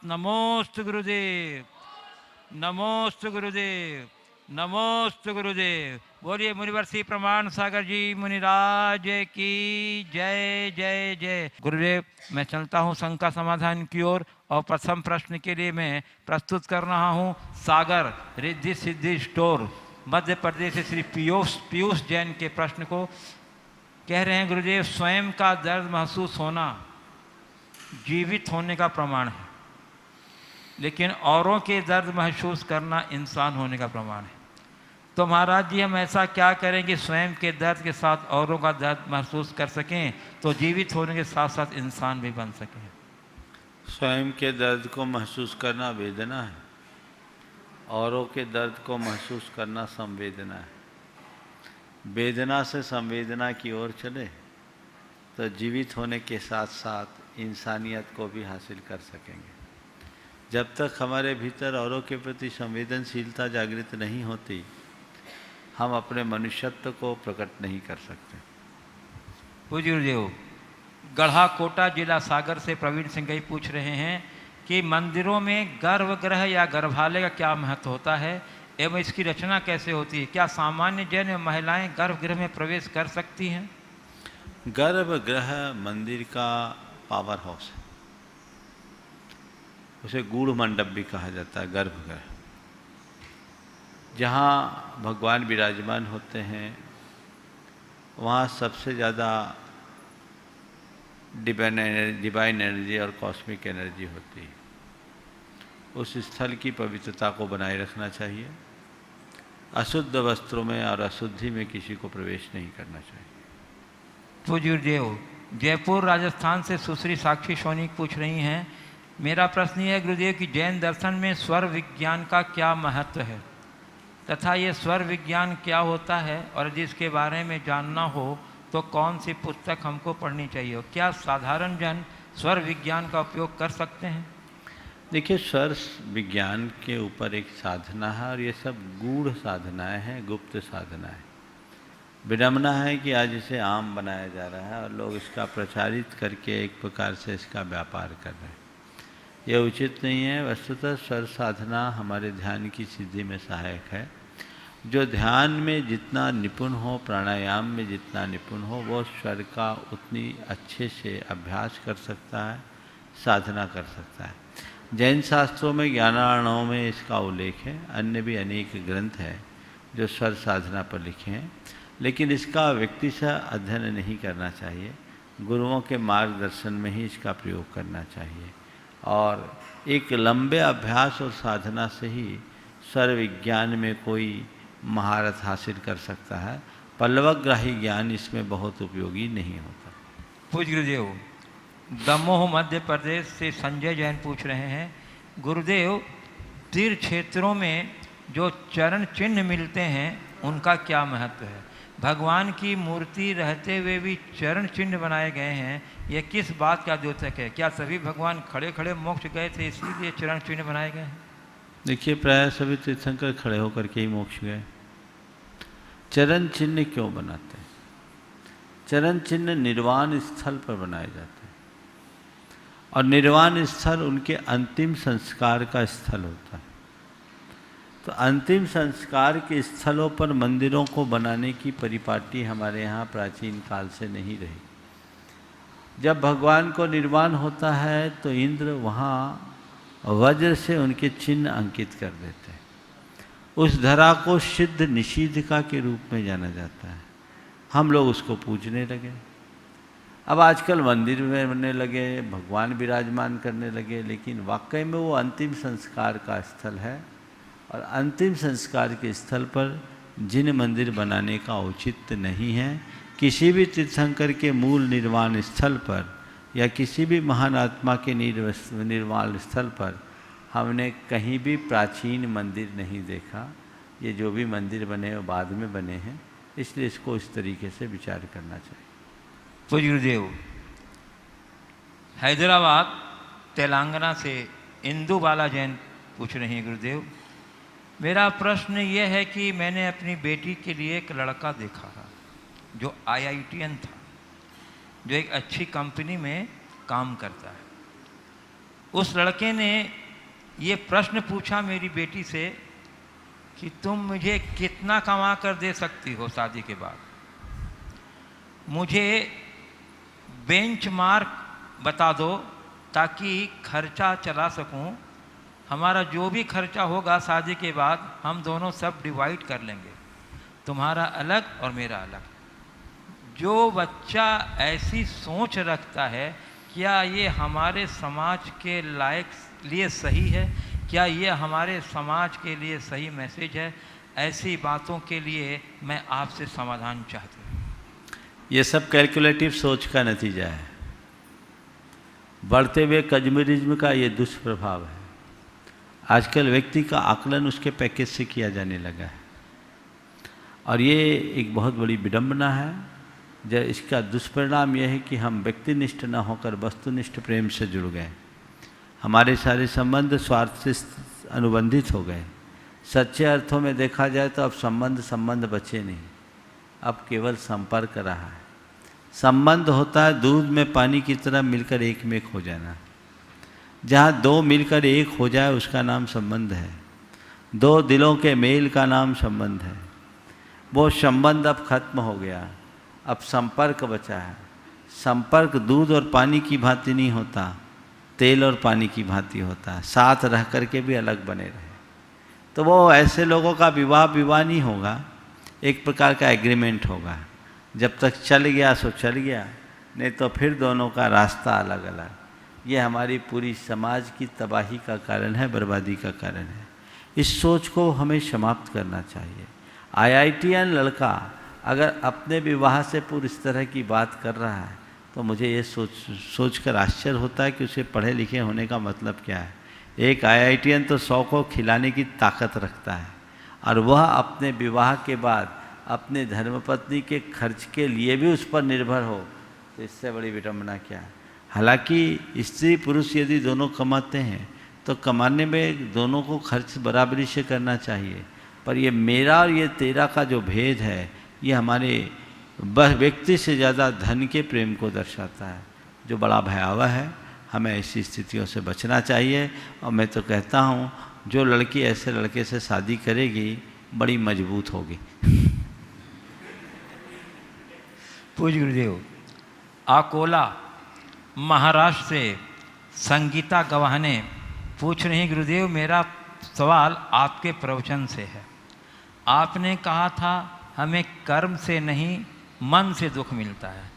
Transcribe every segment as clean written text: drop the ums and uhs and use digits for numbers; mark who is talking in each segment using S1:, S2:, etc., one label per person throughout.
S1: नमोस्तु गुरुदेव, नमोस्तु गुरुदेव, नमोस्तु गुरुदेव। बोलिए मुनिवर्षी प्रमाण सागर जी मुनिराज की जय जय जय। गुरुदेव, मैं चलता हूँ शंका समाधान की ओर और प्रथम प्रश्न के लिए मैं प्रस्तुत कर रहा हूँ सागर रिद्धि सिद्धि स्टोर मध्य प्रदेश से श्री पीयूष जैन के प्रश्न को। कह रहे हैं गुरुदेव, स्वयं का दर्द महसूस होना जीवित होने का प्रमाण है, लेकिन औरों के दर्द महसूस करना इंसान होने का प्रमाण है। तो महाराज जी, हम ऐसा क्या करें कि स्वयं के दर्द के साथ औरों का दर्द महसूस कर सकें, तो जीवित होने के साथ साथ इंसान भी बन सकें?
S2: स्वयं के दर्द को महसूस करना वेदना है, औरों के दर्द को महसूस करना संवेदना है। वेदना से संवेदना की ओर चले तो जीवित होने के साथ साथ इंसानियत को भी हासिल कर सकेंगे। जब तक हमारे भीतर औरों के प्रति संवेदनशीलता जागृत नहीं होती, हम अपने मनुष्यत्व को प्रकट नहीं कर सकते।
S1: पूज्य गुरुदेव, गढ़ा कोटा जिला सागर से प्रवीण सिंह जी पूछ रहे हैं कि मंदिरों में गर्भगृह या गर्भालय का क्या महत्व होता है एवं इसकी रचना कैसे होती है? क्या सामान्य जैन एवं महिलाएं गर्भगृह में प्रवेश कर सकती हैं?
S2: गर्भगृह मंदिर का पावर हाउस है, उसे गूढ़ मंडप भी कहा जाता है। गर्भगृह जहाँ भगवान विराजमान होते हैं, वहाँ सबसे ज़्यादा डिवाइन एनर्जी और कॉस्मिक एनर्जी होती है। उस स्थल की पवित्रता को बनाए रखना चाहिए। अशुद्ध वस्त्रों में और अशुद्धि में किसी को प्रवेश नहीं करना चाहिए।
S1: पूज्य गुरुदेव, जयपुर राजस्थान से सुश्री साक्षी सोनी पूछ रही हैं, मेरा प्रश्न ये है गुरुदेव कि जैन दर्शन में स्वर विज्ञान का क्या महत्व है तथा ये स्वर विज्ञान क्या होता है, और जिसके बारे में जानना हो तो कौन सी पुस्तक हमको पढ़नी चाहिए? क्या साधारण जन स्वर विज्ञान का उपयोग कर सकते हैं?
S2: देखिए, स्वर विज्ञान के ऊपर एक साधना है और ये सब गूढ़ साधनाएं हैं, गुप्त साधनाएं। विडम्बना है कि आज इसे आम बनाया जा रहा है और लोग इसका प्रचारित करके एक प्रकार से इसका व्यापार कर रहे हैं। यह उचित नहीं है। वस्तुतः स्वर साधना हमारे ध्यान की सिद्धि में सहायक है। जो ध्यान में जितना निपुण हो, प्राणायाम में जितना निपुण हो, वो स्वर का उतनी अच्छे से अभ्यास कर सकता है, साधना कर सकता है। जैन शास्त्रों में 11 में इसका उल्लेख है। अन्य भी अनेक ग्रंथ हैं जो स्वर साधना पर लिखे हैं, लेकिन इसका व्यक्ति से अध्ययन नहीं करना चाहिए। गुरुओं के मार्गदर्शन में ही इसका प्रयोग करना चाहिए और एक लंबे अभ्यास और साधना से ही स्वर विज्ञान में कोई महारत हासिल कर सकता है। पल्लवग्राही ज्ञान इसमें बहुत उपयोगी नहीं होता।
S1: पूज्य गुरुदेव, दमोह मध्य प्रदेश से संजय जैन पूछ रहे हैं, गुरुदेव तीर्थ क्षेत्रों में जो चरण चिन्ह मिलते हैं उनका क्या महत्व है? भगवान की मूर्ति रहते हुए भी चरण चिन्ह बनाए गए हैं, यह किस बात का द्योतक है? क्या सभी भगवान खड़े खड़े मोक्ष गए थे इसलिए चरण चिन्ह बनाए गए हैं?
S2: देखिए, प्राय सभी तीर्थंकर खड़े होकर के ही मोक्ष गए। चरण चिन्ह क्यों बनाते हैं? चरण चिन्ह निर्वाण स्थल पर बनाए जाते हैं और निर्वाण स्थल उनके अंतिम संस्कार का स्थल होता है। तो अंतिम संस्कार के स्थलों पर मंदिरों को बनाने की परिपाटी हमारे यहाँ प्राचीन काल से नहीं रही। जब भगवान को निर्वाण होता है तो इंद्र वहाँ वज्र से उनके चिन्ह अंकित कर देते हैं। उस धरा को सिद्ध निषिद्धिका के रूप में जाना जाता है। हम लोग उसको पूजने लगे। अब आजकल मंदिर में बनने लगे, भगवान विराजमान करने लगे, लेकिन वाकई में वो अंतिम संस्कार का स्थल है और अंतिम संस्कार के स्थल पर जिन मंदिर बनाने का औचित्य नहीं है। किसी भी तीर्थंकर के मूल निर्वाण स्थल पर या किसी भी महान आत्मा के निर्वाण स्थल पर हमने कहीं भी प्राचीन मंदिर नहीं देखा। ये जो भी मंदिर बने वो बाद में बने हैं, इसलिए इसको इस तरीके से विचार करना चाहिए।
S1: पूज्य गुरुदेव, हैदराबाद तेलंगाना से इंदु बाला जैन पूछ रही हैं, गुरुदेव मेरा प्रश्न ये है कि मैंने अपनी बेटी के लिए एक लड़का देखा था जो IITian था, जो एक अच्छी कंपनी में काम करता है। उस लड़के ने ये प्रश्न पूछा मेरी बेटी से कि तुम मुझे कितना कमा कर दे सकती हो शादी के बाद, मुझे बेंचमार्क बता दो ताकि खर्चा चला सकूं, हमारा जो भी खर्चा होगा शादी के बाद हम दोनों सब डिवाइड कर लेंगे, तुम्हारा अलग और मेरा अलग। जो बच्चा ऐसी सोच रखता है, क्या ये हमारे समाज के लायक लिए सही है? क्या ये हमारे समाज के लिए सही मैसेज है? ऐसी बातों के लिए मैं आपसे समाधान चाहती हूँ।
S2: ये सब कैलकुलेटिव सोच का नतीजा है। बढ़ते हुए कंज्यूमरिज्म का ये दुष्प्रभाव है। आजकल व्यक्ति का आकलन उसके पैकेज से किया जाने लगा है और ये एक बहुत बड़ी विडंबना है। जब इसका दुष्परिणाम यह है कि हम व्यक्तिनिष्ठ न होकर वस्तुनिष्ठ प्रेम से जुड़ गए। हमारे सारे संबंध स्वार्थ से अनुबंधित हो गए। सच्चे अर्थों में देखा जाए तो अब संबंध बचे नहीं, अब केवल संपर्क रहा है। संबंध होता है दूध में पानी की तरह मिलकर एक में एक हो जाना। जहाँ दो मिलकर एक हो जाए उसका नाम संबंध है। दो दिलों के मेल का नाम संबंध है। वो संबंध अब खत्म हो गया, अब संपर्क बचा है। संपर्क दूध और पानी की भांति नहीं होता, तेल और पानी की भांति होता है। साथ रह करके भी अलग बने रहे तो वो ऐसे लोगों का विवाह नहीं होगा, एक प्रकार का एग्रीमेंट होगा। जब तक चल गया सो चल गया, नहीं तो फिर दोनों का रास्ता अलग अलग। ये हमारी पूरी समाज की तबाही का कारण है, बर्बादी का कारण है। इस सोच को हमें समाप्त करना चाहिए। IITian लड़का अगर अपने विवाह से पूर्व इस तरह की बात कर रहा है तो मुझे ये सोचकर आश्चर्य होता है कि उसे पढ़े लिखे होने का मतलब क्या है। एक IITian तो 100 को खिलाने की ताकत रखता है और वह अपने विवाह के बाद अपने धर्मपत्नी के खर्च के लिए भी उस पर निर्भर हो, तो इससे बड़ी विडंबना क्या है। हालांकि स्त्री पुरुष यदि दोनों कमाते हैं तो कमाने में दोनों को खर्च बराबरी से करना चाहिए, पर ये मेरा और ये तेरा का जो भेद है ये हमारे व्यक्ति से ज़्यादा धन के प्रेम को दर्शाता है, जो बड़ा भयावह है। हमें ऐसी स्थितियों से बचना चाहिए। और मैं तो कहता हूँ जो लड़की ऐसे लड़के से शादी करेगी बड़ी मजबूत होगी।
S1: पूज्य गुरुदेव, अकोला महाराष्ट्र से संगीता गवाहने पूछ रही, गुरुदेव मेरा सवाल आपके प्रवचन से है। आपने कहा था हमें कर्म से नहीं मन से दुख मिलता है,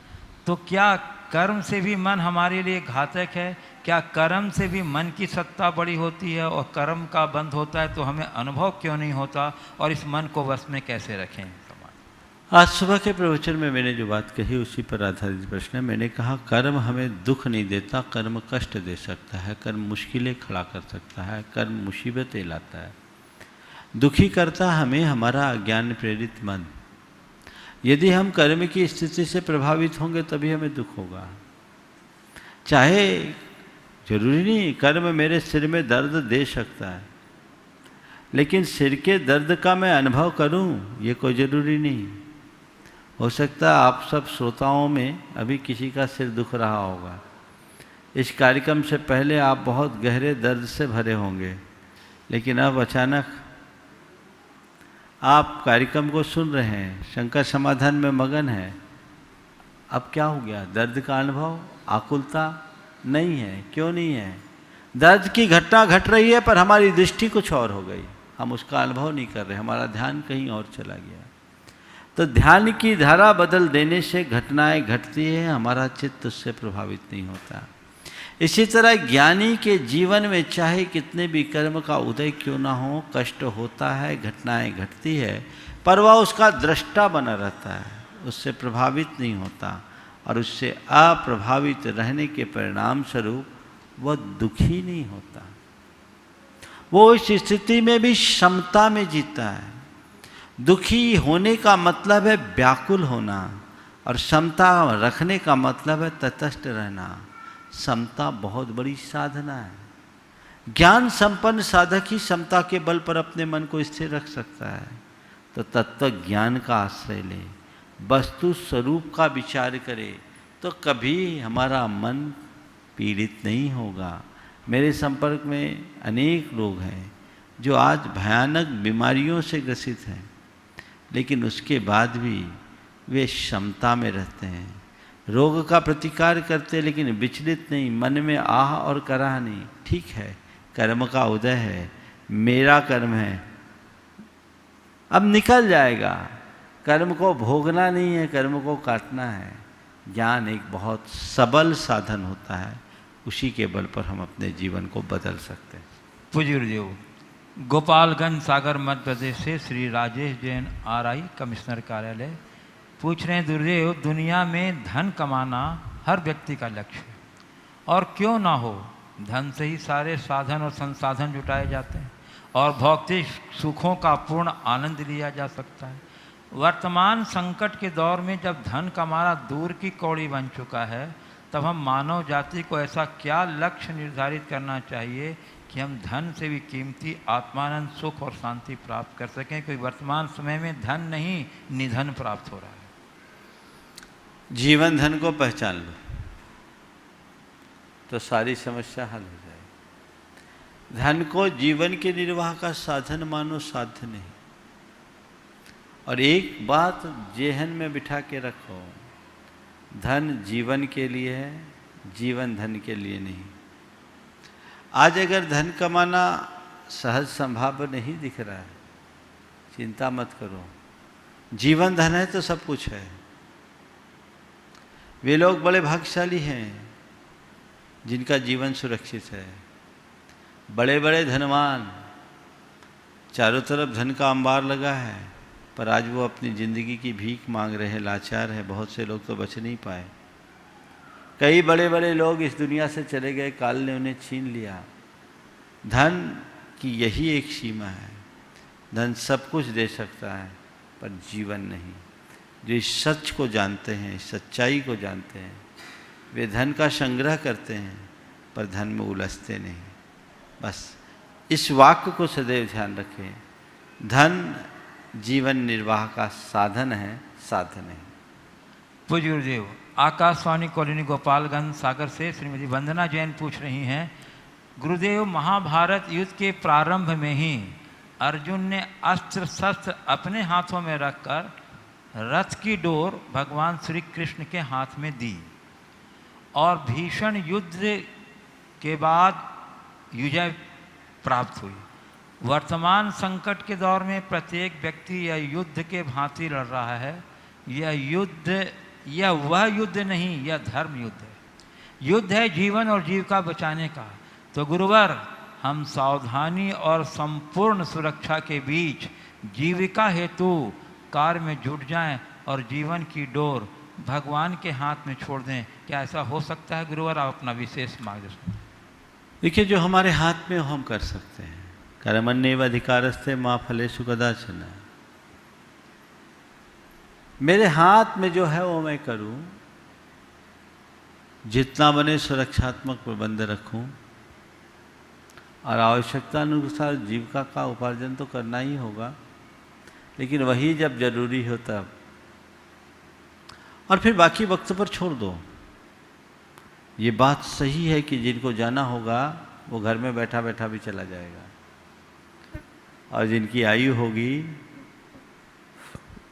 S1: तो क्या कर्म से भी मन हमारे लिए घातक है? क्या कर्म से भी मन की सत्ता बड़ी होती है और कर्म का बंद होता है तो हमें अनुभव क्यों नहीं होता? और इस मन को वश में कैसे रखें?
S2: आज सुबह के प्रवचन में मैंने जो बात कही उसी पर आधारित प्रश्न है। मैंने कहा कर्म हमें दुख नहीं देता, कर्म कष्ट दे सकता है, कर्म मुश्किलें खड़ा कर सकता है, कर्म मुसीबतें लाता है। दुखी करता हमें हमारा अज्ञान प्रेरित मन। यदि हम कर्म की स्थिति से प्रभावित होंगे तभी हमें दुख होगा। चाहे जरूरी नहीं कर्म मेरे सिर में दर्द दे सकता है, लेकिन सिर के दर्द का मैं अनुभव करूं ये कोई ज़रूरी नहीं। हो सकता है आप सब श्रोताओं में अभी किसी का सिर दुख रहा होगा। इस कार्यक्रम से पहले आप बहुत गहरे दर्द से भरे होंगे, लेकिन अब अचानक आप कार्यक्रम को सुन रहे हैं, शंकर समाधान में मगन है। अब क्या हो गया? दर्द का अनुभव, आकुलता नहीं है। क्यों नहीं है? दर्द की घटना घट रही है पर हमारी दृष्टि कुछ और हो गई, हम उसका अनुभव नहीं कर रहे, हमारा ध्यान कहीं और चला गया। तो ध्यान की धारा बदल देने से घटनाएं घटती है, हमारा चित्त उससे प्रभावित नहीं होता। इसी तरह ज्ञानी के जीवन में चाहे कितने भी कर्म का उदय क्यों ना हो, कष्ट होता है, घटनाएं घटती है, पर वह उसका दृष्टा बना रहता है, उससे प्रभावित नहीं होता। और उससे अप्रभावित रहने के परिणाम स्वरूप वह दुखी नहीं होता। वो इस स्थिति में भी क्षमता में जीता है। दुखी होने का मतलब है व्याकुल होना, और क्षमता रखने का मतलब है तटस्थ रहना। समता बहुत बड़ी साधना है। ज्ञान संपन्न साधक ही समता के बल पर अपने मन को स्थिर रख सकता है। तो तत्व ज्ञान का आश्रय ले, वस्तु स्वरूप का विचार करे, तो कभी हमारा मन पीड़ित नहीं होगा। मेरे संपर्क में अनेक लोग हैं जो आज भयानक बीमारियों से ग्रसित हैं, लेकिन उसके बाद भी वे क्षमता में रहते हैं, रोग का प्रतिकार करते हैं, लेकिन विचलित नहीं, मन में आह और कराह नहीं। ठीक है, कर्म का उदय है, मेरा कर्म है, अब निकल जाएगा। कर्म को भोगना नहीं है, कर्म को काटना है। ज्ञान एक बहुत सबल साधन होता है, उसी के बल पर हम अपने जीवन को बदल सकते हैं।
S1: पूज्य गुरुदेव, गोपालगंज सागर मध्य प्रदेश से श्री राजेश जैन RI कमिश्नर कार्यालय पूछ रहे हैं, गुरुदेव दुनिया में धन कमाना हर व्यक्ति का लक्ष्य है, और क्यों ना हो, धन से ही सारे साधन और संसाधन जुटाए जाते हैं और भौतिक सुखों का पूर्ण आनंद लिया जा सकता है। वर्तमान संकट के दौर में जब धन कमाना दूर की कौड़ी बन चुका है, तब हम मानव जाति को ऐसा क्या लक्ष्य निर्धारित करना चाहिए कि हम धन से भी कीमती आत्मानंद, सुख और शांति प्राप्त कर सकें? क्योंकि वर्तमान समय में धन नहीं, निधन प्राप्त हो रहा है।
S2: जीवन धन को पहचान लो तो सारी समस्या हल हो जाएगी। धन को जीवन के निर्वाह का साधन मानो, साध्य नहीं। और एक बात जेहन में बिठा के रखो, धन जीवन के लिए है, जीवन धन के लिए नहीं। आज अगर धन कमाना सहज संभाव्य नहीं दिख रहा है, चिंता मत करो, जीवन धन है तो सब कुछ है। वे लोग बड़े भाग्यशाली हैं जिनका जीवन सुरक्षित है। बड़े बड़े धनवान, चारों तरफ धन का अंबार लगा है, पर आज वो अपनी ज़िंदगी की भीख मांग रहे हैं, लाचार है। बहुत से लोग तो बच नहीं पाए। कई बड़े बड़े लोग इस दुनिया से चले गए, काल ने उन्हें छीन लिया। धन की यही एक सीमा है, धन सब कुछ दे सकता है पर जीवन नहीं। जो इस सच को जानते हैं, इस सच्चाई को जानते हैं, वे धन का संग्रह करते हैं पर धन में उलझते नहीं। बस इस वाक्य को सदैव ध्यान रखें, धन जीवन निर्वाह का साधन है, साधन नहीं।
S1: पूज्य गुरुदेव, आकाशवाणी कॉलोनी गोपालगंज सागर से श्रीमती वंदना जैन पूछ रही हैं, गुरुदेव महाभारत युद्ध के प्रारंभ में ही अर्जुन ने अस्त्र शस्त्र अपने हाथों में रखकर रथ की डोर भगवान श्री कृष्ण के हाथ में दी, और भीषण युद्ध के बाद विजय प्राप्त हुई। वर्तमान संकट के दौर में प्रत्येक व्यक्ति यह युद्ध के भांति लड़ रहा है। यह वह युद्ध नहीं, यह धर्म युद्ध है। युद्ध है जीवन और जीविका बचाने का। तो गुरुवर, हम सावधानी और संपूर्ण सुरक्षा के बीच जीविका हेतु कार्य में जुट जाएं और जीवन की डोर भगवान के हाथ में छोड़ दें। क्या ऐसा हो सकता है गुरुवर? आप अपना विशेष मार्गदर्शन।
S2: देखिए, जो हमारे हाथ में हो हम कर सकते हैं। कर्मण्येव अधिकारस्ते मा फलेषु कदाचन। मेरे हाथ में जो है वो मैं करूं, जितना बने सुरक्षात्मक प्रबंध रखूं, और आवश्यकता अनुसार जीविका का उपार्जन तो करना ही होगा, लेकिन वही जब जरूरी हो तब, और फिर बाकी वक्त पर छोड़ दो। ये बात सही है कि जिनको जाना होगा वो घर में बैठा बैठा भी चला जाएगा, और जिनकी आयु होगी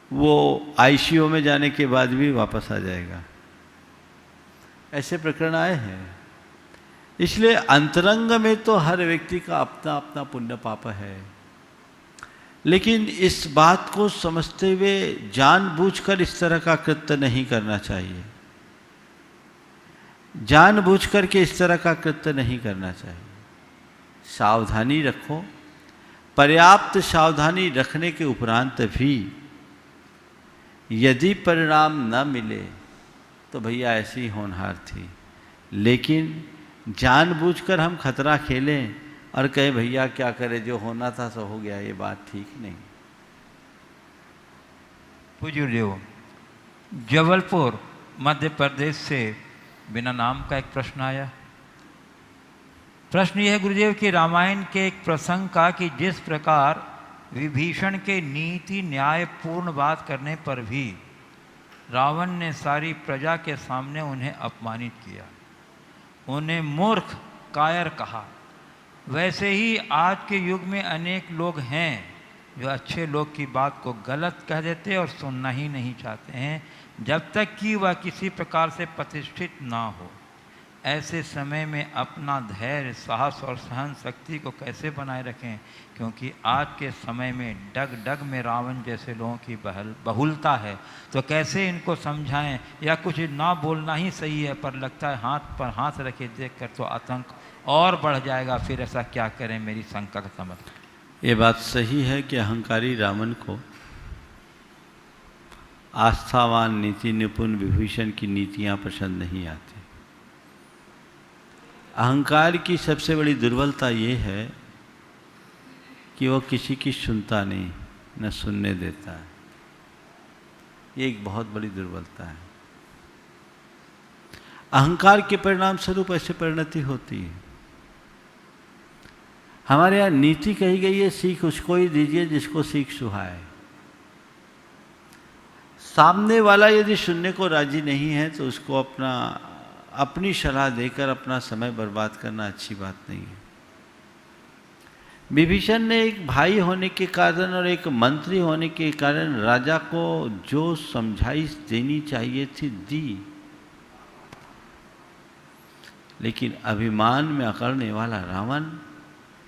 S2: वो ICU में जाने के बाद भी वापस आ जाएगा। ऐसे प्रकरण आए हैं। इसलिए अंतरंग में तो हर व्यक्ति का अपना अपना पुण्य पाप है, लेकिन इस बात को समझते हुए जानबूझकर इस तरह का कृत्य नहीं करना चाहिए। जानबूझकर के इस तरह का कृत्य नहीं करना चाहिए। सावधानी रखो। पर्याप्त सावधानी रखने के उपरांत भी यदि परिणाम न मिले तो भैया ऐसी होनहार थी, लेकिन जानबूझकर हम खतरा खेलें और कहें भैया क्या करें, जो होना था सो हो गया, ये बात ठीक नहीं।
S1: पूज्य गुरुदेव, जबलपुर मध्य प्रदेश से बिना नाम का एक प्रश्न आया। प्रश्न यह है गुरुदेव कि रामायण के एक प्रसंग का कि जिस प्रकार विभीषण के नीति न्यायपूर्ण बात करने पर भी रावण ने सारी प्रजा के सामने उन्हें अपमानित किया, उन्हें मूर्ख कायर कहा। वैसे ही आज के युग में अनेक लोग हैं जो अच्छे लोग की बात को गलत कह देते और सुनना ही नहीं चाहते हैं जब तक कि वह किसी प्रकार से प्रतिष्ठित ना हो। ऐसे समय में अपना धैर्य, साहस और सहन शक्ति को कैसे बनाए रखें, क्योंकि आज के समय में डग डग में रावण जैसे लोगों की बहुलता है। तो कैसे इनको समझाएं, या कुछ ना बोलना ही सही है, पर लगता है हाथ पर हाथ रखे देख कर तो आतंक और बढ़ जाएगा। फिर ऐसा क्या करें, मेरी शंका का समझ।
S2: ये बात सही है कि अहंकारी रावण को आस्थावान नीति निपुण विभीषण की नीतियां पसंद नहीं आती। अहंकार की सबसे बड़ी दुर्बलता ये है कि वो किसी की सुनता नहीं, न सुनने देता है। ये एक बहुत बड़ी दुर्बलता है। अहंकार के परिणाम स्वरूप ऐसे परिणति होती है। हमारे यहाँ नीति कही गई है, सीख उसको ही दीजिए जिसको सीख सुहाए। सामने वाला यदि सुनने को राजी नहीं है तो उसको अपनी सलाह देकर अपना समय बर्बाद करना अच्छी बात नहीं है। विभीषण ने एक भाई होने के कारण और एक मंत्री होने के कारण राजा को जो समझाइश देनी चाहिए थी दी, लेकिन अभिमान में अकड़ने वाला रावण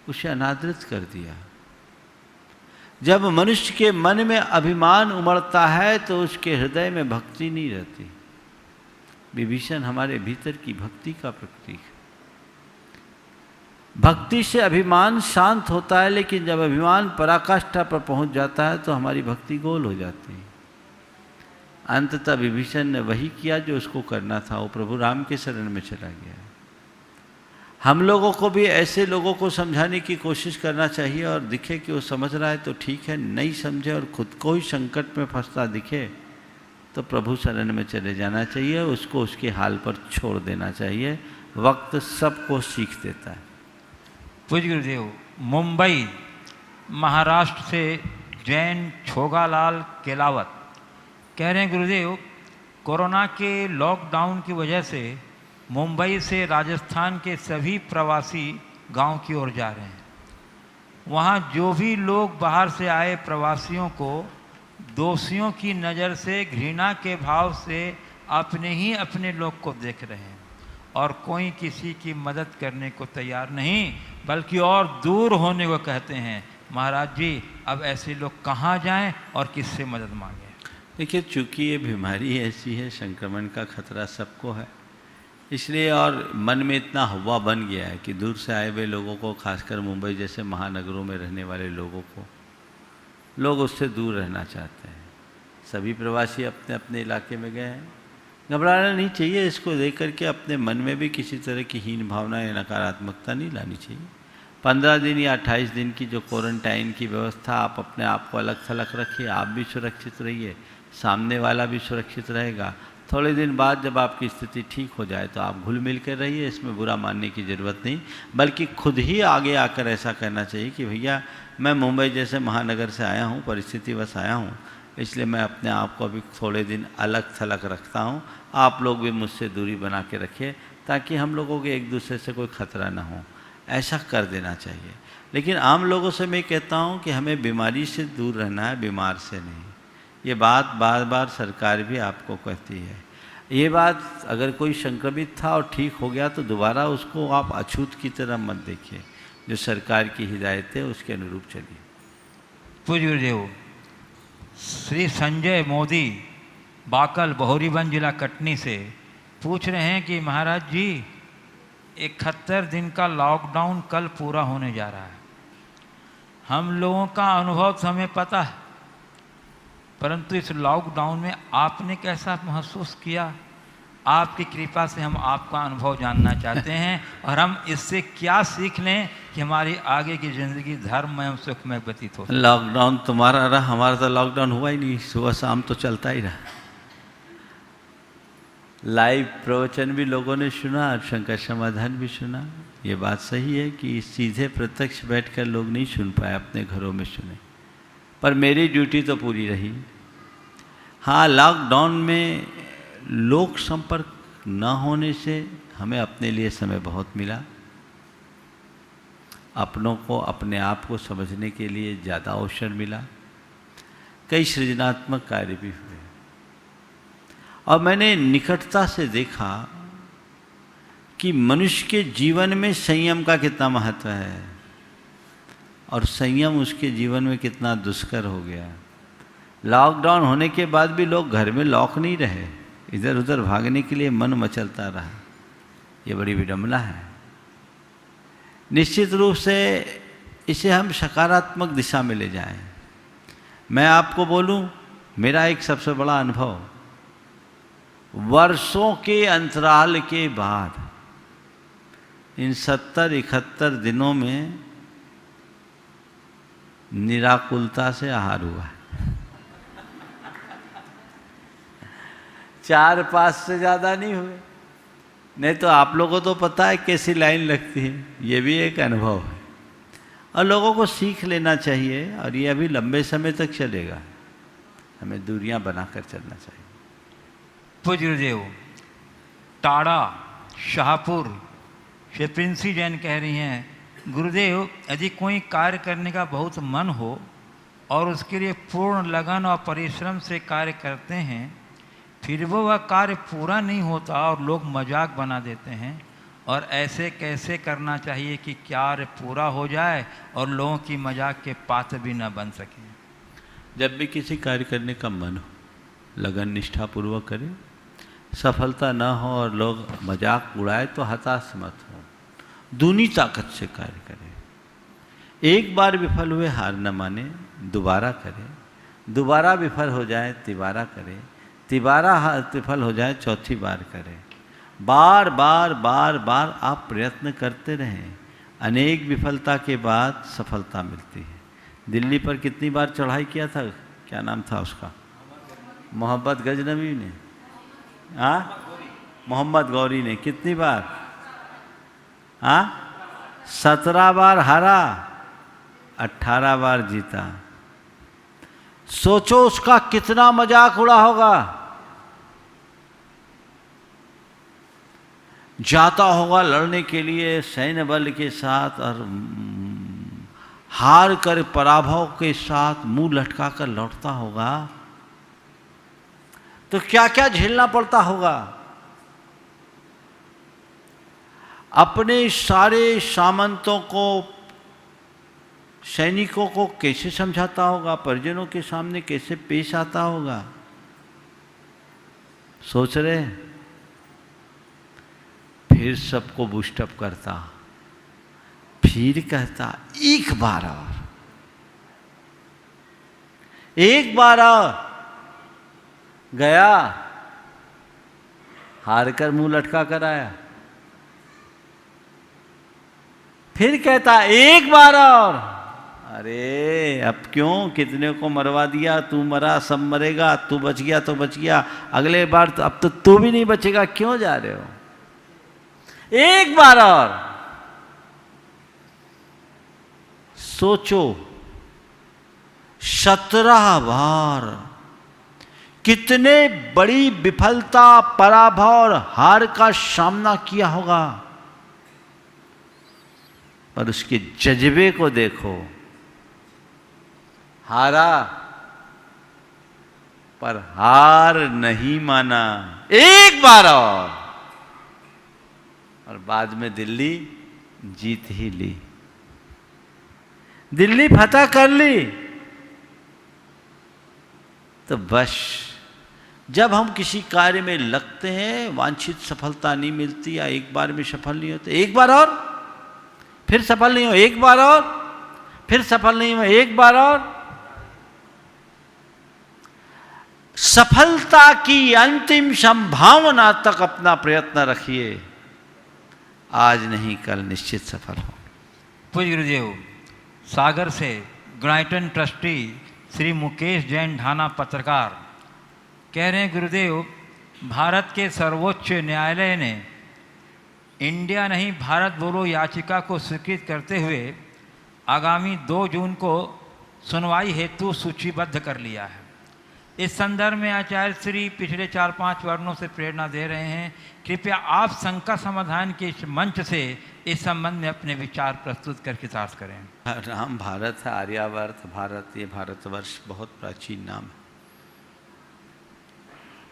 S2: उसे अनादृत कर दिया। जब मनुष्य के मन में अभिमान उमड़ता है तो उसके हृदय में भक्ति नहीं रहती। विभीषण हमारे भीतर की भक्ति का प्रतीक है। भक्ति से अभिमान शांत होता है, लेकिन जब अभिमान पराकाष्ठा पर पहुंच जाता है तो हमारी भक्ति गोल हो जाती है। अंततः विभीषण ने वही किया जो उसको करना था, वो प्रभु राम के शरण में चला गया। हम लोगों को भी ऐसे लोगों को समझाने की कोशिश करना चाहिए, और दिखे कि वो समझ रहा है तो ठीक है, नहीं समझे और खुद को ही संकट में फंसता दिखे तो प्रभु शरण में चले जाना चाहिए, उसको उसके हाल पर छोड़ देना चाहिए। वक्त सबको सीख देता है।
S1: पूज्य गुरुदेव, मुंबई महाराष्ट्र से जैन छोगालाल केलावत कह रहे हैं, गुरुदेव कोरोना के लॉकडाउन की वजह से मुंबई से राजस्थान के सभी प्रवासी गांव की ओर जा रहे हैं। वहां जो भी लोग बाहर से आए प्रवासियों को दोषियों की नज़र से, घृणा के भाव से अपने ही अपने लोग को देख रहे हैं, और कोई किसी की मदद करने को तैयार नहीं, बल्कि और दूर होने को कहते हैं। महाराज जी, अब ऐसे लोग कहाँ जाएं और किससे मदद मांगें?
S2: देखिए, चूँकि ये बीमारी ऐसी है, संक्रमण का खतरा सबको है, इसलिए और मन में इतना हवा बन गया है कि दूर से आए हुए लोगों को, खासकर मुंबई जैसे महानगरों में रहने वाले लोगों को, लोग उससे दूर रहना चाहते हैं। सभी प्रवासी अपने अपने इलाके में गए हैं। घबराना नहीं चाहिए, इसको देख करके अपने मन में भी किसी तरह की हीन भावना या नकारात्मकता नहीं लानी चाहिए। 15 दिन या 28 दिन की जो क्वारंटाइन की व्यवस्था, आप अपने आप को अलग थलग रखिए, आप भी सुरक्षित रहिए, सामने वाला भी सुरक्षित रहेगा। थोड़े दिन बाद जब आपकी स्थिति ठीक हो जाए तो आप घुल मिल कर रहिए, इसमें बुरा मानने की ज़रूरत नहीं, बल्कि खुद ही आगे आकर ऐसा कहना चाहिए कि भैया मैं मुंबई जैसे महानगर से आया हूँ, परिस्थितिवश आया हूँ, इसलिए मैं अपने आप को अभी थोड़े दिन अलग थलग रखता हूँ, आप लोग भी मुझसे दूरी बना के रखिए ताकि हम लोगों के एक दूसरे से कोई खतरा ना हो। ऐसा कर देना चाहिए। लेकिन आम लोगों से मैं कहता हूँ कि हमें बीमारी से दूर रहना है, बीमार से नहीं। ये बात बार बार सरकार भी आपको कहती है। ये बात अगर कोई संक्रमित था और ठीक हो गया तो दोबारा उसको आप अछूत की तरह मत देखिए। जो सरकार की हिदायत है उसके अनुरूप चलिए।
S1: पूज्य गुरुदेव, श्री संजय मोदी बाकल बहोरीबंद जिला कटनी से पूछ रहे हैं कि महाराज जी 71 दिन का लॉकडाउन कल पूरा होने जा रहा है। हम लोगों का अनुभव तो हमें पता है, परंतु इस लॉकडाउन में आपने कैसा महसूस किया? आपकी कृपा से हम आपका अनुभव जानना चाहते हैं और हम इससे क्या सीख लें कि हमारी आगे की ज़िंदगी धर्म एवं सुखमय व्यतीत हो।
S2: लॉकडाउन तुम्हारा रहा, हमारा तो लॉकडाउन हुआ ही नहीं, सुबह शाम तो चलता ही रहा। लाइव प्रवचन भी लोगों ने सुना और शंका समाधान भी सुना। ये बात सही है कि सीधे प्रत्यक्ष बैठकर लोग नहीं सुन पाए, अपने घरों में सुने, पर मेरी ड्यूटी तो पूरी रही। हाँ, लॉकडाउन में लोक संपर्क न होने से हमें अपने लिए समय बहुत मिला। अपनों को, अपने आप को समझने के लिए ज़्यादा अवसर मिला। कई सृजनात्मक कार्य भी हुए और मैंने निकटता से देखा कि मनुष्य के जीवन में संयम का कितना महत्व है और संयम उसके जीवन में कितना दुष्कर हो गया। लॉकडाउन होने के बाद भी लोग घर में लॉक नहीं रहे, इधर उधर भागने के लिए मन मचलता रहा। ये बड़ी विडंबना है। निश्चित रूप से इसे हम सकारात्मक दिशा में ले जाएं। मैं आपको बोलूं, मेरा एक सबसे बड़ा अनुभव, वर्षों के अंतराल के बाद इन 70-71 दिनों में निराकुलता से आहार हुआ है। 4-5 से ज़्यादा नहीं हुए। नहीं तो आप लोगों को तो पता है कैसी लाइन लगती है, ये भी एक अनुभव है और लोगों को सीख लेना चाहिए और ये अभी लंबे समय तक चलेगा। हमें दूरियां बनाकर चलना चाहिए।
S1: पूज्य गुरुदेव, टाड़ा, शाहपुर से प्रिंसी जैन कह रही हैं, गुरुदेव यदि कोई कार्य करने का बहुत मन हो और उसके लिए पूर्ण लगन और परिश्रम से कार्य करते हैं, फिर वो वह कार्य पूरा नहीं होता और लोग मजाक बना देते हैं, और ऐसे कैसे करना चाहिए कि कार्य पूरा हो जाए और लोगों की मजाक के पात्र भी न बन सके।
S2: जब भी किसी कार्य करने का मन हो, लगन निष्ठापूर्वक करें। सफलता न हो और लोग मजाक उड़ाए तो हताश मत हो, दूनी ताकत से कार्य करें। एक बार विफल हुए हार न माने, दोबारा करें। दोबारा विफल हो जाए तिबारा करें, तिबारा विफल हो जाए चौथी बार करें। बार बार बार बार आप प्रयत्न करते रहें। अनेक विफलता के बाद सफलता मिलती है। दिल्ली पर कितनी बार चढ़ाई किया था, क्या नाम था उसका, मोहम्मद गजनवी ने, हाँ मोहम्मद गौरी ने कितनी बार, हाँ 17 बार हारा, 18 बार जीता। सोचो उसका कितना मजाक उड़ा होगा। जाता होगा लड़ने के लिए सैन्य बल के साथ और हार कर पराभव के साथ मुंह लटका कर लौटता होगा, तो क्या क्या झेलना पड़ता होगा। अपने सारे सामंतों को, सैनिकों को कैसे समझाता होगा, परिजनों के सामने कैसे पेश आता होगा। सोच रहे। फिर सबको बूस्टअप करता, फिर कहता एक बार और, एक बार और। गया, हार कर मुंह लटका कर आया, फिर कहता एक बार और। अरे अब क्यों, कितने को मरवा दिया, तू मरा सब मरेगा, तू बच गया तो बच गया, अगले बार तो अब तो तू भी नहीं बचेगा, क्यों जा रहे हो। एक बार और। सोचो 17 बार कितने बड़ी विफलता, पराभव और हार का सामना किया होगा, पर उसके जज्बे को देखो। हारा पर हार नहीं माना, एक बार और बाद में दिल्ली जीत ही ली, दिल्ली फतह कर ली। तो बस जब हम किसी कार्य में लगते हैं, वांछित सफलता नहीं मिलती या एक बार में सफल नहीं होते, एक बार और, फिर सफल नहीं हो, एक बार और, फिर सफल नहीं हो, एक बार और। सफलता की अंतिम संभावना तक अपना प्रयत्न रखिए, आज नहीं कल निश्चित सफल हो।
S1: पूज्य गुरुदेव, सागर से ग्राइटन ट्रस्टी श्री मुकेश जैन ढाना पत्रकार कह रहे हैं, गुरुदेव भारत के सर्वोच्च न्यायालय ने इंडिया नहीं भारत बोलो याचिका को स्वीकृत करते हुए आगामी 2 जून को सुनवाई हेतु सूचीबद्ध कर लिया है। इस संदर्भ में आचार्य श्री पिछले 4-5 वर्णों से प्रेरणा दे रहे हैं। कृपया आप शंका समाधान के इस मंच से इस संबंध में अपने विचार प्रस्तुत कर कृतार्थ करें।
S2: नाम भारत है, आर्यावर्त भारत, ये भारतवर्ष बहुत प्राचीन नाम है।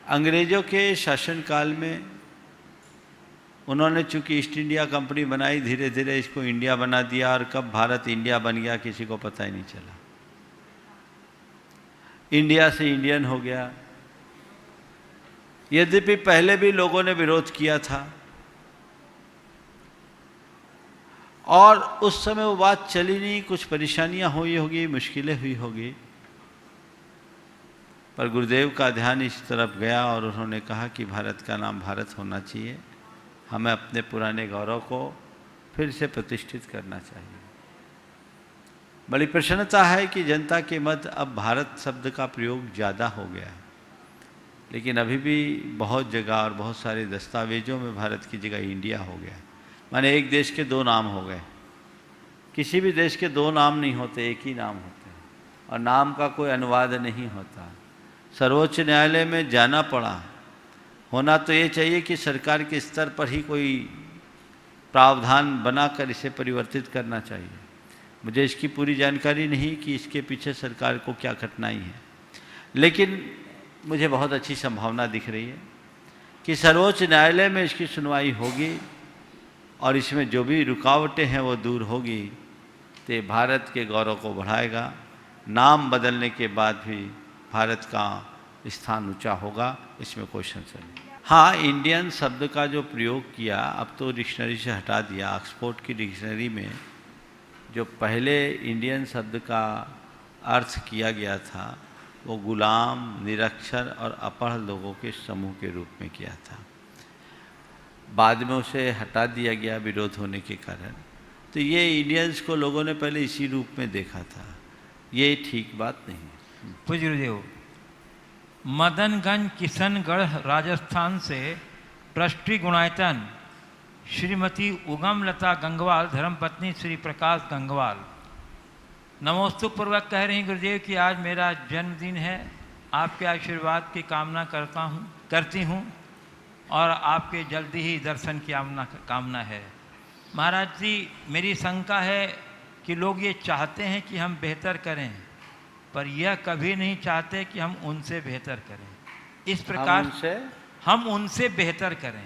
S2: अंग्रेजों के शासनकाल में उन्होंने चूंकि ईस्ट इंडिया कंपनी बनाई, धीरे धीरे इसको इंडिया बना दिया, और कब भारत इंडिया बन गया किसी को पता ही नहीं चला। इंडिया से इंडियन हो गया। यद्यपि पहले भी लोगों ने विरोध किया था और उस समय वो बात चली नहीं, कुछ परेशानियां हुई होगी, मुश्किलें हुई होगी, पर गुरुदेव का ध्यान इस तरफ गया और उन्होंने कहा कि भारत का नाम भारत होना चाहिए, हमें अपने पुराने गौरव को फिर से प्रतिष्ठित करना चाहिए। बड़ी प्रसन्नता है कि जनता के मध्य अब भारत शब्द का प्रयोग ज़्यादा हो गया है, लेकिन अभी भी बहुत जगह और बहुत सारे दस्तावेजों में भारत की जगह इंडिया हो गया है। माने एक देश के दो नाम हो गए। किसी भी देश के दो नाम नहीं होते, एक ही नाम होते हैं, और नाम का कोई अनुवाद नहीं होता। सर्वोच्च न्यायालय में जाना पड़ा। होना तो ये चाहिए कि सरकार के स्तर पर ही कोई प्रावधान बनाकर इसे परिवर्तित करना चाहिए। मुझे इसकी पूरी जानकारी नहीं कि इसके पीछे सरकार को क्या कठिनाई है, लेकिन मुझे बहुत अच्छी संभावना दिख रही है कि सर्वोच्च न्यायालय में इसकी सुनवाई होगी और इसमें जो भी रुकावटें हैं वो दूर होगी, तो ये भारत के गौरव को बढ़ाएगा। नाम बदलने के बाद भी भारत का स्थान ऊंचा होगा, इसमें कोई संशय नहीं। हाँ, इंडियन शब्द का जो प्रयोग किया अब तो डिक्शनरी से हटा दिया। ऑक्सफोर्ड की डिक्शनरी में जो पहले इंडियन शब्द का अर्थ किया गया था वो गुलाम, निरक्षर और अपढ़ लोगों के समूह के रूप में किया था। बाद में उसे हटा दिया गया विरोध होने के कारण। तो ये इंडियंस को लोगों ने पहले इसी रूप में देखा था, ये ठीक बात नहीं है।
S1: पूज्य गुरुदेव, मदनगंज किशनगढ़ राजस्थान से ट्रस्टी गुणायतन श्रीमती उगमलता गंगवाल, धर्मपत्नी श्री प्रकाश गंगवाल, नमोस्तु पूर्वक कह रही गुरुदेव कि आज मेरा जन्मदिन है। आपके आशीर्वाद की कामना करती हूँ और आपके जल्दी ही दर्शन की कामना है। महाराज जी, मेरी शंका है कि लोग ये चाहते हैं कि हम बेहतर करें, पर यह कभी नहीं चाहते कि हम उनसे बेहतर करें। इस प्रकार हम उनसे बेहतर करें।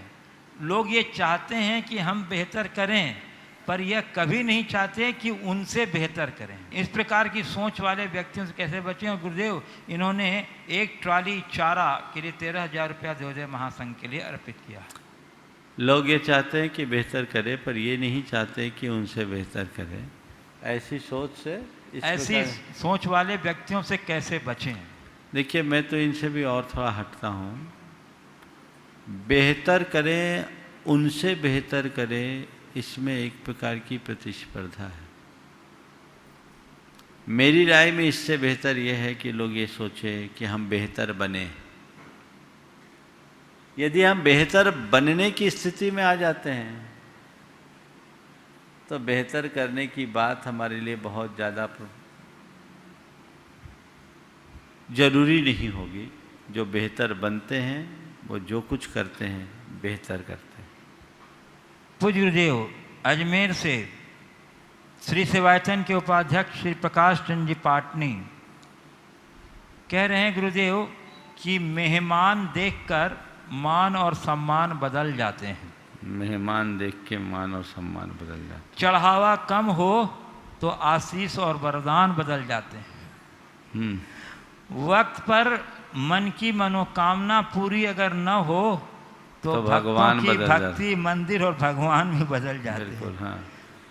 S1: लोग ये चाहते हैं कि हम बेहतर करें, पर यह कभी नहीं चाहते कि उनसे बेहतर करें। इस प्रकार की सोच वाले व्यक्तियों से कैसे बचें? और गुरुदेव, इन्होंने एक ट्रॉली चारा के लिए 13,000 रुपया देवोदय महासंघ के लिए अर्पित किया।
S2: लोग ये चाहते हैं कि बेहतर करें, पर ये नहीं चाहते कि उनसे बेहतर करें। ऐसी
S1: सोच वाले व्यक्तियों से कैसे बचें?
S2: देखिए, मैं तो इनसे भी और थोड़ा हटता हूँ। बेहतर करें, उनसे बेहतर करें, इसमें एक प्रकार की प्रतिस्पर्धा है। मेरी राय में इससे बेहतर यह है कि लोग ये सोचें कि हम बेहतर बने। यदि हम बेहतर बनने की स्थिति में आ जाते हैं तो बेहतर करने की बात हमारे लिए बहुत ज़्यादा जरूरी नहीं होगी। जो बेहतर बनते हैं वो जो कुछ करते हैं बेहतर करते हैं।
S1: पूज्य गुरुदेव, अजमेर से श्री सेवायतन के उपाध्यक्ष श्री प्रकाश चंद्र जी पाटनी कह रहे हैं गुरुदेव कि मेहमान देखकर मान और सम्मान बदल जाते हैं।
S2: मेहमान देख के मान और सम्मान बदल जाते हैं।
S1: चढ़ावा कम हो तो आशीष और वरदान बदल जाते हैं। वक्त पर मन की मनोकामना पूरी अगर न हो तो भगवान की भक्ति, मंदिर और भगवान भी बदल जाते हैं।
S2: हाँ।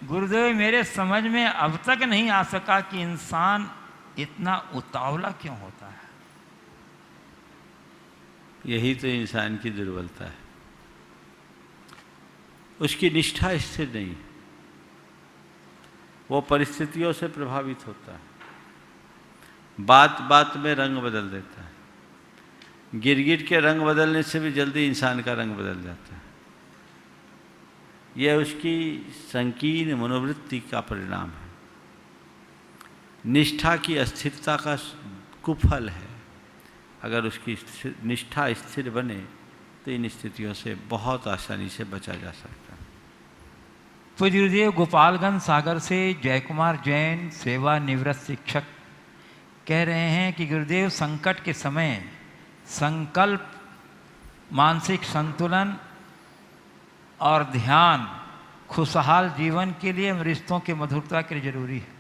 S1: गुरुदेव, मेरे समझ में अब तक नहीं आ सका कि इंसान इतना उतावला क्यों होता है।
S2: यही तो इंसान की दुर्बलता है। उसकी निष्ठा स्थिर नहीं है, वो परिस्थितियों से प्रभावित होता है, बात बात में रंग बदल देता है। गिरगिट के रंग बदलने से भी जल्दी इंसान का रंग बदल जाता है। यह उसकी संकीर्ण मनोवृत्ति का परिणाम है, निष्ठा की अस्थिरता का कुफल है। अगर उसकी निष्ठा स्थिर बने तो इन स्थितियों से बहुत आसानी से बचा जा सकता है।
S1: पूज्य गुरुदेव, गोपालगंज सागर से जयकुमार जैन सेवानिवृत्त शिक्षक कह रहे हैं कि गुरुदेव, संकट के समय संकल्प, मानसिक संतुलन और ध्यान खुशहाल जीवन के लिए, रिश्तों की मधुरता के लिए जरूरी है।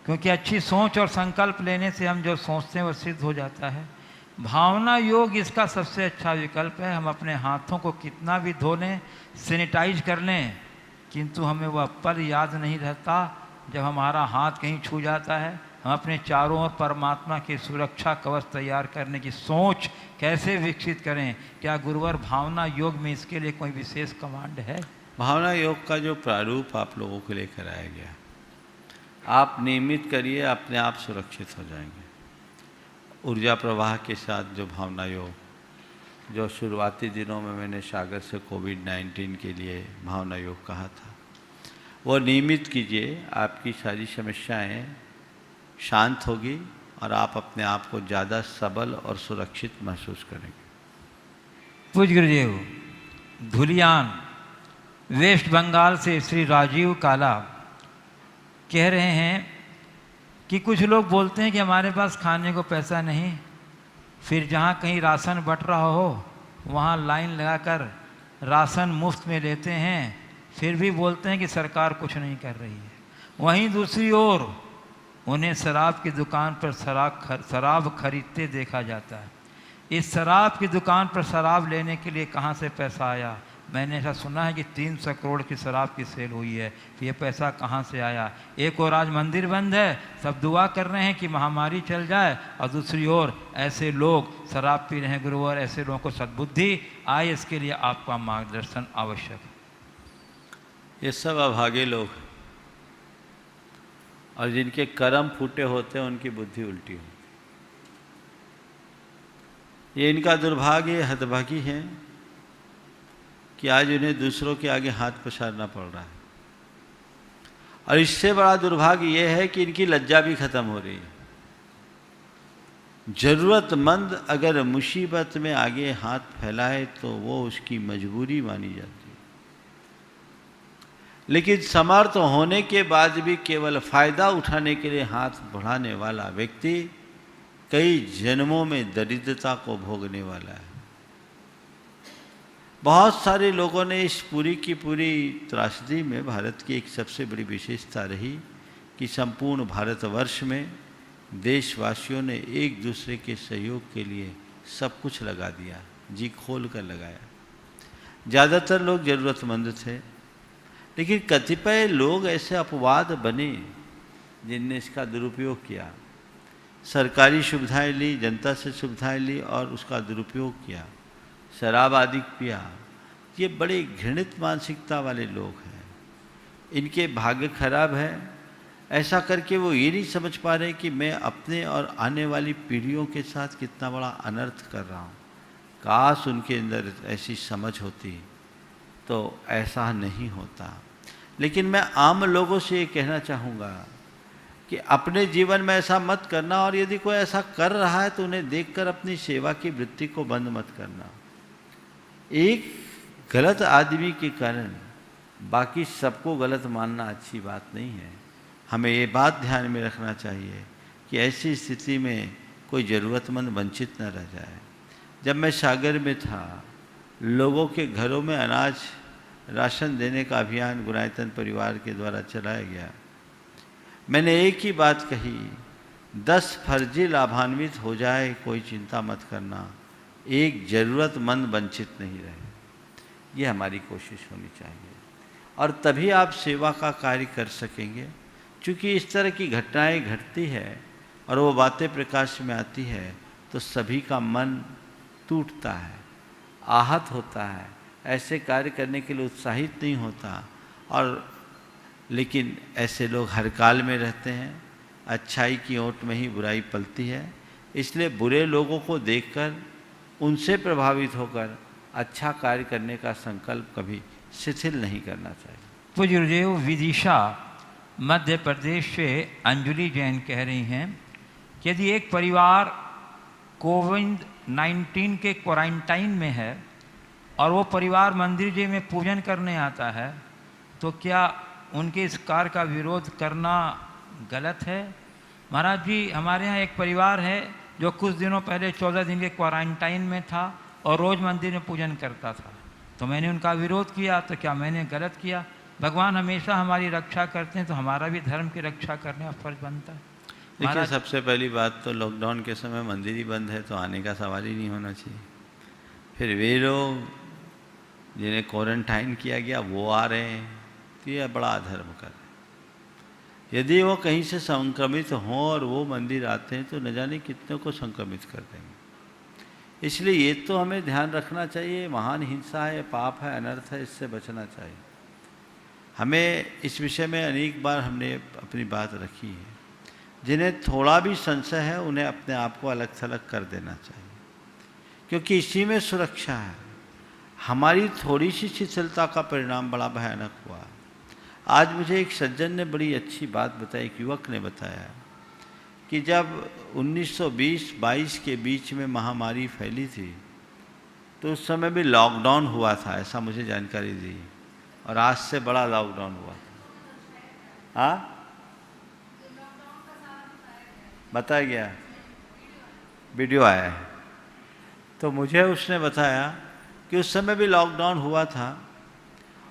S1: क्योंकि अच्छी सोच और संकल्प लेने से हम जो सोचते हैं वो सिद्ध हो जाता है। भावना योग इसका सबसे अच्छा विकल्प है। हम अपने हाथों को कितना भी धो लें, सैनिटाइज कर लें, किंतु हमें वह पल याद नहीं रहता जब हमारा हाथ कहीं छू जाता है। हम अपने चारों ओर परमात्मा की सुरक्षा कवच तैयार करने की सोच कैसे विकसित करें? क्या गुरुवर भावना योग में इसके लिए कोई विशेष कमांड है?
S2: भावना योग का जो प्रारूप आप लोगों के लिए कराया गया, आप नियमित करिए, अपने आप सुरक्षित हो जाएंगे। ऊर्जा प्रवाह के साथ जो भावना योग, जो शुरुआती दिनों में मैंने सागर से कोविड-19 के लिए भावना योग कहा था, वो नियमित कीजिए। आपकी सारी समस्याएं शांत होगी और आप अपने आप को ज़्यादा सबल और सुरक्षित महसूस करेंगे।
S1: पूज्य गुरुदेव, धुलियान वेस्ट बंगाल से श्री राजीव काला कह रहे हैं कि कुछ लोग बोलते हैं कि हमारे पास खाने को पैसा नहीं, फिर जहाँ कहीं राशन बट रहा हो वहाँ लाइन लगाकर राशन मुफ्त में लेते हैं, फिर भी बोलते हैं कि सरकार कुछ नहीं कर रही है। वहीं दूसरी ओर उन्हें शराब की दुकान पर शराब खरीदते देखा जाता है। इस शराब की दुकान पर शराब लेने के लिए कहाँ से पैसा आया? मैंने ऐसा सुना है कि 300 करोड़ की शराब की सेल हुई है, तो ये पैसा कहाँ से आया? एक ओर आज मंदिर बंद है, सब दुआ कर रहे हैं कि महामारी चल जाए, और दूसरी ओर ऐसे लोग शराब पी रहे हैं। गुरुवर, ऐसे लोगों को सद्बुद्धि आए, इसके लिए आपका मार्गदर्शन आवश्यक है।
S2: ये सब अभागे लोग और जिनके कर्म फूटे होते हैं उनकी बुद्धि उल्टी होती है। ये इनका दुर्भाग्य, हतभागी है कि आज उन्हें दूसरों के आगे हाथ पसारना पड़ रहा है। और इससे बड़ा दुर्भाग्य ये है कि इनकी लज्जा भी खत्म हो रही है। जरूरतमंद अगर मुसीबत में आगे हाथ फैलाए तो वो उसकी मजबूरी मानी जाती है, लेकिन समर्थ होने के बाद भी केवल फायदा उठाने के लिए हाथ बढ़ाने वाला व्यक्ति कई जन्मों में दरिद्रता को भोगने वाला है। बहुत सारे लोगों ने इस पूरी की पूरी त्रासदी में भारत की एक सबसे बड़ी विशेषता रही कि संपूर्ण भारतवर्ष में देशवासियों ने एक दूसरे के सहयोग के लिए सब कुछ लगा दिया, जी खोल कर लगाया। ज़्यादातर लोग ज़रूरतमंद थे, लेकिन कतिपय लोग ऐसे अपवाद बने जिनने इसका दुरुपयोग किया। सरकारी सुविधाएं ली, जनता से सुविधाएं ली और उसका दुरुपयोग किया, शराब आदि पिया। ये बड़े घृणित मानसिकता वाले लोग हैं, इनके भाग्य खराब है। ऐसा करके वो ये नहीं समझ पा रहे कि मैं अपने और आने वाली पीढ़ियों के साथ कितना बड़ा अनर्थ कर रहा हूँ। काश उनके अंदर ऐसी समझ होती तो ऐसा नहीं होता। लेकिन मैं आम लोगों से ये कहना चाहूँगा कि अपने जीवन में ऐसा मत करना, और यदि कोई ऐसा कर रहा है तो उन्हें देखकर अपनी सेवा की वृत्ति को बंद मत करना। एक गलत आदमी के कारण बाकी सबको गलत मानना अच्छी बात नहीं है। हमें ये बात ध्यान में रखना चाहिए कि ऐसी स्थिति में कोई ज़रूरतमंद वंचित न रह जाए। जब मैं सागर में था, लोगों के घरों में अनाज राशन देने का अभियान गुणायतन परिवार के द्वारा चलाया गया। मैंने एक ही बात कही, 10 फर्जी लाभान्वित हो जाए कोई चिंता मत करना, एक ज़रूरतमंद वंचित नहीं रहे। ये हमारी कोशिश होनी चाहिए, और तभी आप सेवा का कार्य कर सकेंगे। क्योंकि इस तरह की घटनाएं घटती है और वो बातें प्रकाश में आती है तो सभी का मन टूटता है, आहत होता है, ऐसे कार्य करने के लिए उत्साहित नहीं होता। और लेकिन ऐसे लोग हर काल में रहते हैं, अच्छाई की ओट में ही बुराई पलती है। इसलिए बुरे लोगों को देखकर उनसे प्रभावित होकर अच्छा कार्य करने का संकल्प कभी शिथिल नहीं करना चाहिए।
S1: पूज्य गुरुदेव, विदिशा मध्य प्रदेश से अंजलि जैन कह रही हैं कि यदि एक परिवार कोविड-19 के क्वारंटाइन में है और वो परिवार मंदिर जी में पूजन करने आता है, तो क्या उनके इस कार्य का विरोध करना गलत है? महाराज जी, हमारे यहाँ एक परिवार है जो कुछ दिनों पहले 14 दिन के क्वारंटाइन में था और रोज़ मंदिर में पूजन करता था, तो मैंने उनका विरोध किया, तो क्या मैंने गलत किया? भगवान हमेशा हमारी रक्षा करते हैं, तो हमारा भी धर्म की रक्षा करने का फर्ज बनता है।
S2: देखिए, सबसे पहली बात तो लॉकडाउन के समय मंदिर ही बंद है, तो आने का सवाल ही नहीं होना चाहिए। फिर वे लोग जिन्हें क्वारंटाइन किया गया वो आ रहे हैं, तो यह बड़ा अधर्म कर रहे हैं। यदि वो कहीं से संक्रमित हों और वो मंदिर आते हैं तो न जाने कितनों को संक्रमित कर देंगे। इसलिए ये तो हमें ध्यान रखना चाहिए, महान हिंसा है, पाप है, अनर्थ है, इससे बचना चाहिए। हमें इस विषय में अनेक बार हमने अपनी बात रखी है। जिन्हें थोड़ा भी संशय है उन्हें अपने आप को अलग थलग कर देना चाहिए, क्योंकि इसी में सुरक्षा है। हमारी थोड़ी सी शिथिलता का परिणाम बड़ा भयानक हुआ। आज मुझे एक सज्जन ने बड़ी अच्छी बात बताई, एक युवक ने बताया कि जब 1920-22 के बीच में महामारी फैली थी तो उस समय भी लॉकडाउन हुआ था, ऐसा मुझे जानकारी दी, और आज से बड़ा लॉकडाउन हुआ था। हाँ, बताया गया, वीडियो आया है। तो मुझे उसने बताया कि उस समय भी लॉकडाउन हुआ था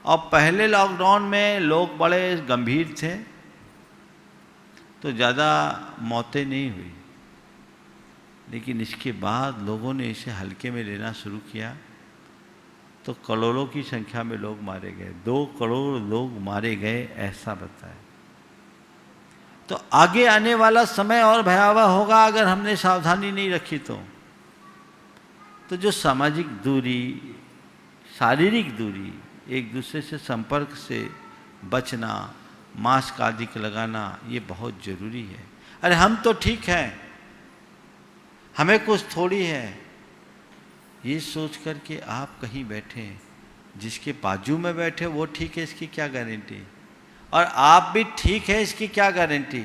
S2: और पहले लॉकडाउन में लोग बड़े गंभीर थे तो ज़्यादा मौतें नहीं हुई, लेकिन इसके बाद लोगों ने इसे हल्के में लेना शुरू किया तो करोड़ों की संख्या में लोग मारे गए, 2 करोड़ लोग मारे गए, ऐसा बताया। तो आगे आने वाला समय और भयावह होगा अगर हमने सावधानी नहीं रखी तो जो सामाजिक दूरी, शारीरिक दूरी, एक दूसरे से संपर्क से बचना, मास्क आदि लगाना, ये बहुत ज़रूरी है। अरे हम तो ठीक हैं, हमें कुछ थोड़ी है, ये सोच कर के आप कहीं बैठे, जिसके बाजू में बैठे वो ठीक है, इसकी क्या गारंटी? और आप भी ठीक है, इसकी क्या गारंटी?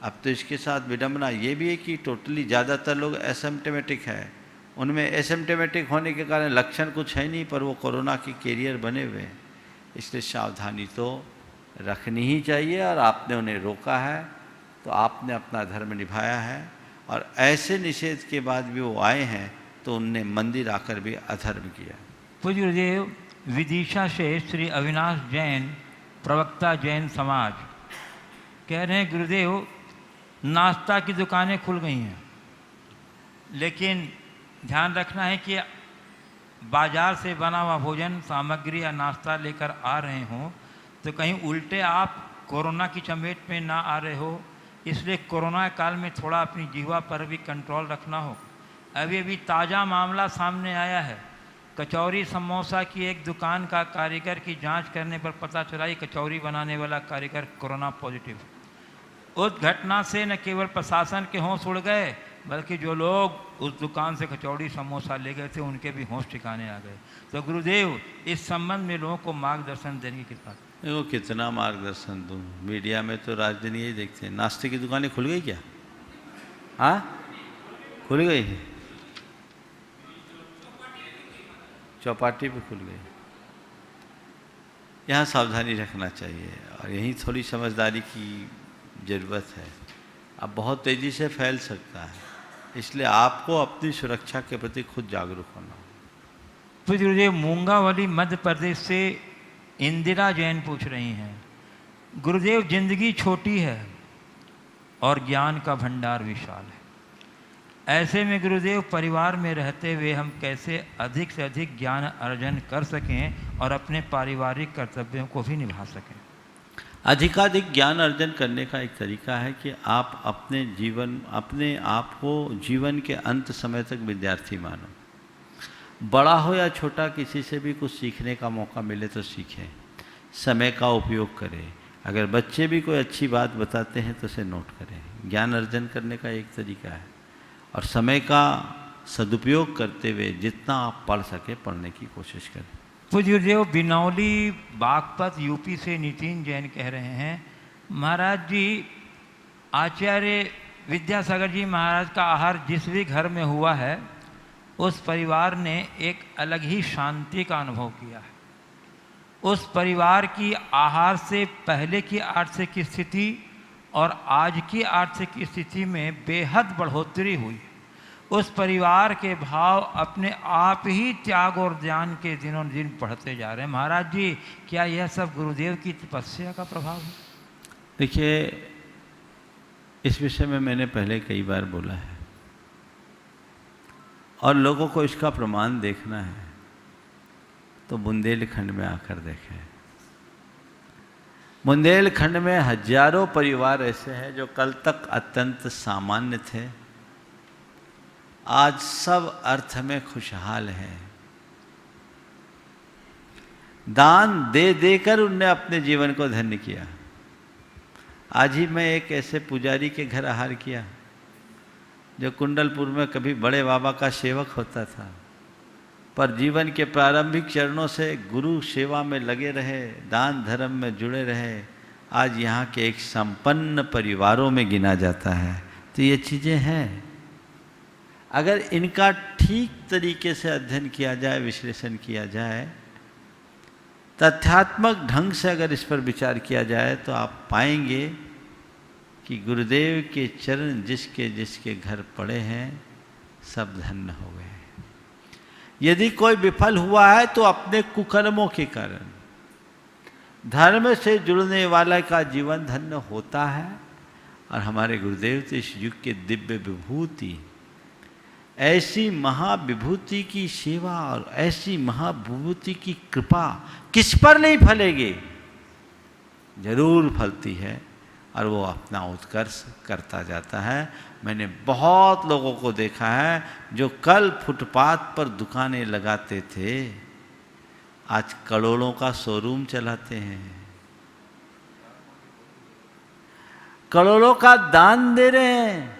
S2: अब तो इसके साथ विडंबना ये भी है कि टोटली ज़्यादातर लोग एसिम्प्टोमेटिक है, उनमें एसिम्प्टोमेटिक होने के कारण लक्षण कुछ है नहीं, पर वो कोरोना के कैरियर बने हुए हैं। इसलिए सावधानी तो रखनी ही चाहिए, और आपने उन्हें रोका है तो आपने अपना धर्म निभाया है, और ऐसे निषेध के बाद भी वो आए हैं तो उनने मंदिर आकर भी अधर्म किया।
S1: पूज्य गुरुदेव, विदिशा से श्री अविनाश जैन, प्रवक्ता जैन समाज, कह रहे हैं गुरुदेव नाश्ता की दुकानें खुल गई हैं, लेकिन ध्यान रखना है कि बाजार से बना हुआ भोजन सामग्री या नाश्ता लेकर आ रहे हों तो कहीं उल्टे आप कोरोना की चपेट में ना आ रहे हो, इसलिए कोरोना काल में थोड़ा अपनी जीवा पर भी कंट्रोल रखना हो। अभी अभी ताज़ा मामला सामने आया है, कचौरी समोसा की एक दुकान का कारीगर की जांच करने पर पता चला कि कचौरी बनाने वाला कारीगर कोरोना पॉजिटिव। उस घटना से न केवल प्रशासन के होश उड़ गए, बल्कि जो लोग उस दुकान से कचौड़ी समोसा ले गए थे उनके भी होश ठिकाने आ गए। तो गुरुदेव, इस संबंध में लोगों को मार्गदर्शन देने की कृपा।
S2: देखो कितना मार्गदर्शन दूँ, मीडिया में तो रात दिन यही देखते हैं। नाश्ते की दुकानें खुल गई क्या? हाँ, खुल गई, चौपाटी पे खुल गई। यहाँ सावधानी रखना चाहिए और यहीं थोड़ी समझदारी की ज़रूरत है। अब बहुत तेज़ी से फैल सकता है, इसलिए आपको अपनी सुरक्षा के प्रति खुद जागरूक होना होगा।
S1: तो गुरुदेव, मूंगावली मध्य प्रदेश से इंदिरा जैन पूछ रही हैं, गुरुदेव जिंदगी छोटी है और ज्ञान का भंडार विशाल है, ऐसे में गुरुदेव परिवार में रहते हुए हम कैसे अधिक से अधिक ज्ञान अर्जन कर सकें और अपने पारिवारिक कर्तव्यों को भी निभा सकें?
S2: अधिकाधिक ज्ञान अर्जन करने का एक तरीका है कि आप अपने आप को जीवन के अंत समय तक विद्यार्थी मानो। बड़ा हो या छोटा, किसी से भी कुछ सीखने का मौका मिले तो सीखें, समय का उपयोग करें। अगर बच्चे भी कोई अच्छी बात बताते हैं तो उसे नोट करें। ज्ञान अर्जन करने का एक तरीका है, और समय का सदुपयोग करते हुए जितना आप पढ़ सके पढ़ने की कोशिश करें।
S1: पूज्य गुरुदेव, बिनौली बागपत यूपी से नितिन जैन कह रहे हैं, महाराज जी आचार्य विद्यासागर जी महाराज का आहार जिस भी घर में हुआ है, उस परिवार ने एक अलग ही शांति का अनुभव किया है। उस परिवार की आहार से पहले की आर्थिक स्थिति और आज की आर्थिक स्थिति में बेहद बढ़ोतरी हुई। उस परिवार के भाव अपने आप ही त्याग और ज्ञान के दिनों दिन बढ़ते जा रहे हैं। महाराज जी, क्या यह सब गुरुदेव की तपस्या का प्रभाव है?
S2: देखिए, इस विषय में मैंने पहले कई बार बोला है और लोगों को इसका प्रमाण देखना है तो बुंदेलखंड में आकर देखें। बुंदेलखंड में हजारों परिवार ऐसे हैं जो कल तक अत्यंत सामान्य थे, आज सब अर्थ में खुशहाल हैं। दान दे देकर उनने अपने जीवन को धन्य किया। आज ही मैं एक ऐसे पुजारी के घर आहार किया जो कुंडलपुर में कभी बड़े बाबा का सेवक होता था, पर जीवन के प्रारंभिक चरणों से गुरु सेवा में लगे रहे, दान धर्म में जुड़े रहे, आज यहाँ के एक संपन्न परिवारों में गिना जाता है। तो ये चीज़ें हैं, अगर इनका ठीक तरीके से अध्ययन किया जाए, विश्लेषण किया जाए, तथ्यात्मक ढंग से अगर इस पर विचार किया जाए तो आप पाएंगे कि गुरुदेव के चरण जिसके जिसके घर पड़े हैं सब धन्य हो गए। यदि कोई विफल हुआ है तो अपने कुकर्मों के कारण। धर्म से जुड़ने वाला का जीवन धन्य होता है। और हमारे गुरुदेव तो इस युग के दिव्य विभूति, ऐसी महाविभूति की सेवा और ऐसी महाविभूति की कृपा किस पर नहीं फलेगी? जरूर फलती है और वो अपना उत्कर्ष करता जाता है। मैंने बहुत लोगों को देखा है जो कल फुटपाथ पर दुकानें लगाते थे, आज करोड़ों का शोरूम चलाते हैं, करोड़ों का दान दे रहे हैं।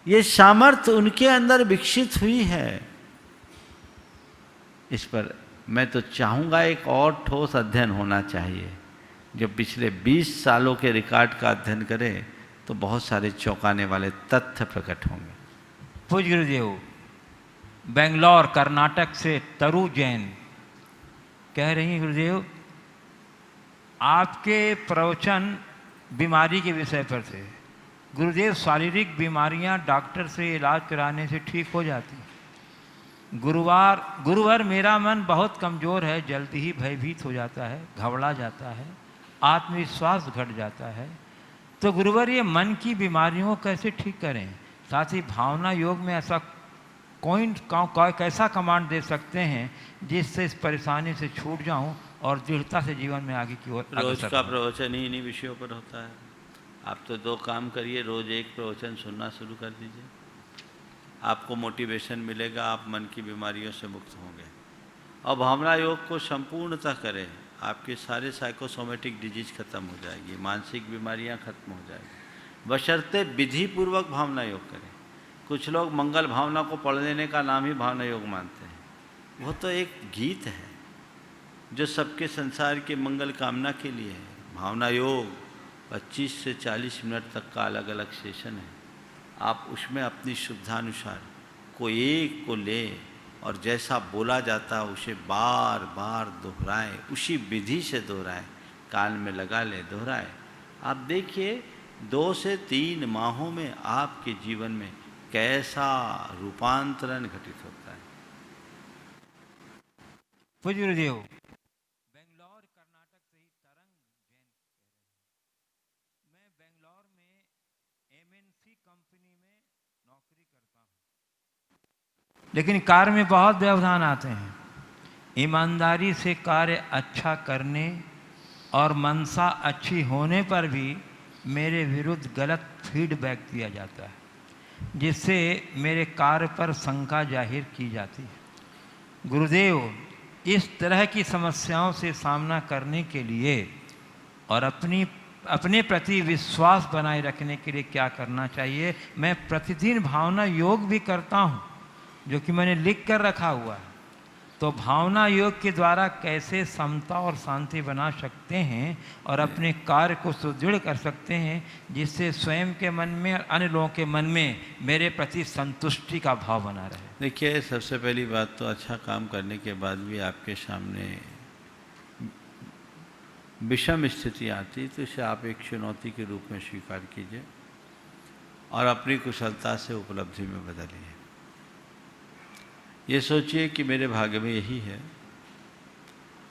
S2: ये सामर्थ्य उनके अंदर विकसित हुई है। इस पर मैं तो चाहूँगा एक और ठोस अध्ययन होना चाहिए जो पिछले 20 सालों के रिकॉर्ड का अध्ययन करे तो बहुत सारे चौंकाने वाले तथ्य प्रकट होंगे।
S1: पूज्य गुरुदेव, बेंगलोर कर्नाटक से तरु जैन कह रही हैं, गुरुदेव आपके प्रवचन बीमारी के विषय पर थे। गुरुदेव, शारीरिक बीमारियां डॉक्टर से इलाज कराने से ठीक हो जाती हैं। गुरुवार मेरा मन बहुत कमज़ोर है, जल्दी ही भयभीत हो जाता है, घबरा जाता है, आत्मविश्वास घट जाता है। तो गुरुवर, ये मन की बीमारियों को कैसे ठीक करें? साथ ही भावना योग में ऐसा कैसा कमांड दे सकते हैं जिससे इस परेशानी से छूट जाऊं और दृढ़ता से जीवन में आगे की ओर।
S2: रोज का प्रवचन ही इन्हीं विषयों पर होता है। आप तो 2 काम करिए, रोज एक प्रवचन सुनना शुरू कर दीजिए, आपको मोटिवेशन मिलेगा, आप मन की बीमारियों से मुक्त होंगे। और भावना योग को संपूर्णतः करें, आपके सारे साइकोसोमेटिक डिजीज खत्म हो जाएगी, मानसिक बीमारियां खत्म हो जाएगी, बशर्ते विधि पूर्वक भावना योग करें। कुछ लोग मंगल भावना को पढ़ लेने का नाम ही भावना योग मानते हैं। वो तो एक गीत है जो सबके संसार के मंगल कामना के लिए है। भावना योग 25 से 40 मिनट तक का अलग अलग सेशन है। आप उसमें अपनी शुद्धानुसार कोई एक को ले और जैसा बोला जाता है उसे बार बार दोहराएं, उसी विधि से दोहराएं, कान में लगा ले, दोहराएं। आप देखिए 2 से 3 माहों में आपके जीवन में कैसा रूपांतरण घटित होता है।
S1: पूज्य गुरुदेव, बेंगलोर कर्नाटक से ही तरंग जैन कह रहे हैं, मैं बेंगलोर में MNC कंपनी में नौकरी करता हूँ, लेकिन कार्य में बहुत व्यवधान आते हैं। ईमानदारी से कार्य अच्छा करने और मनसा अच्छी होने पर भी मेरे विरुद्ध गलत फीडबैक दिया जाता है, जिससे मेरे कार्य पर शंका जाहिर की जाती है। गुरुदेव, इस तरह की समस्याओं से सामना करने के लिए और अपने प्रति विश्वास बनाए रखने के लिए क्या करना चाहिए? मैं प्रतिदिन भावना योग भी करता हूँ, जो कि मैंने लिख कर रखा हुआ है, तो भावना योग के द्वारा कैसे समता और शांति बना सकते हैं और अपने कार्य को सुदृढ़ कर सकते हैं, जिससे स्वयं के मन में और अन्य लोगों के मन में मेरे प्रति संतुष्टि का भाव बना रहे।
S2: देखिए, सबसे पहली बात तो अच्छा काम करने के बाद भी आपके सामने विषम स्थिति आती तो इसे आप एक चुनौती के रूप में स्वीकार कीजिए और अपनी कुशलता से उपलब्धि में बदलिए। ये सोचिए कि मेरे भाग्य में यही है।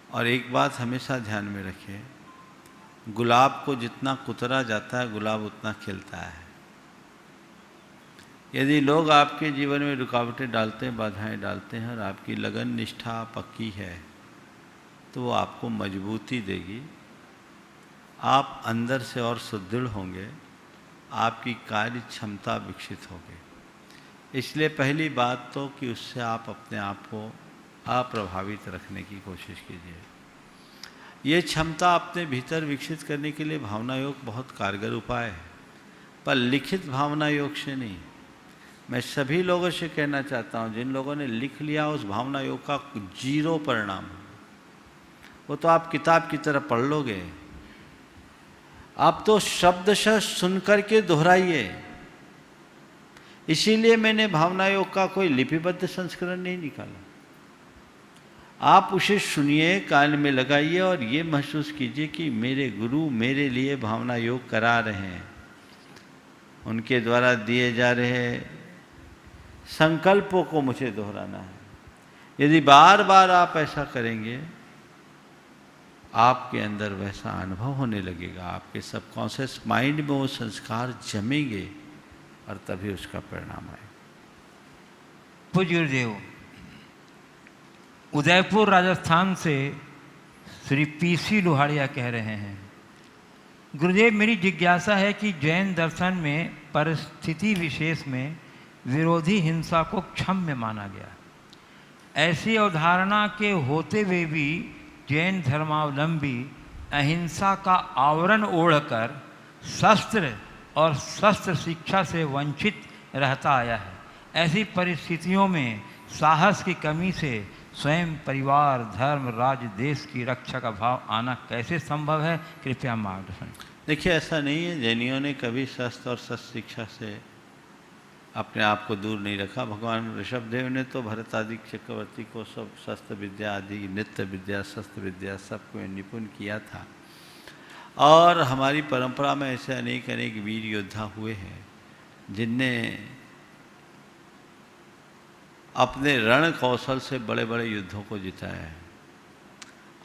S2: और एक बात हमेशा ध्यान में रखिए, गुलाब को जितना कुतरा जाता है गुलाब उतना खिलता है। यदि लोग आपके जीवन में रुकावटें डालते हैं, बाधाएं डालते हैं और आपकी लगन निष्ठा पक्की है तो वो आपको मजबूती देगी, आप अंदर से और सुदृढ़ होंगे, आपकी कार्य क्षमता विकसित होगी। इसलिए पहली बात तो कि उससे आप अपने आप को अप्रभावित रखने की कोशिश कीजिए। ये क्षमता अपने भीतर विकसित करने के लिए भावना योग बहुत कारगर उपाय है, पर लिखित भावना योग से नहीं। मैं सभी लोगों से कहना चाहता हूँ, जिन लोगों ने लिख लिया उस भावना योग का 0 परिणाम है। वो तो आप किताब की तरह पढ़ लोगे, आप तो शब्दशः सुन करके दोहराइए। इसीलिए मैंने भावना योग का कोई लिपिबद्ध संस्करण नहीं निकाला। आप उसे सुनिए, कान में लगाइए और ये महसूस कीजिए कि मेरे गुरु मेरे लिए भावना योग करा रहे हैं। उनके द्वारा दिए जा रहे संकल्पों को मुझे दोहराना है। यदि बार बार आप ऐसा करेंगे, आपके अंदर वैसा अनुभव होने लगेगा, आपके सबकॉन्शियस माइंड में वो संस्कार जमेंगे और तभी उसका परिणाम आएगा।
S1: पूज्य गुरुदेव, उदयपुर राजस्थान से श्री पीसी लोहाड़िया कह रहे हैं, गुरुदेव मेरी जिज्ञासा है कि जैन दर्शन में परिस्थिति विशेष में विरोधी हिंसा को क्षम्य माना गया। ऐसी अवधारणा के होते हुए भी जैन धर्मावलंबी अहिंसा का आवरण ओढ़कर शस्त्र और शस्त्र शिक्षा से वंचित रहता आया है। ऐसी परिस्थितियों में साहस की कमी से स्वयं परिवार, धर्म, राज्य, देश की रक्षा का भाव आना कैसे संभव है? कृपया मार्गदर्शन।
S2: देखिए, ऐसा नहीं है, जैनियों ने कभी शस्त्र और शस्त्र शिक्षा से अपने आप को दूर नहीं रखा। भगवान ऋषभदेव ने तो भरत आदि चक्रवर्ती को सब शस्त्र विद्या आदि, नृत्य विद्या, शस्त्र विद्या सबको निपुण किया था। और हमारी परंपरा में ऐसे अनेक अनेक वीर योद्धा हुए हैं जिनने अपने रण कौशल से बड़े बड़े युद्धों को जिताया है।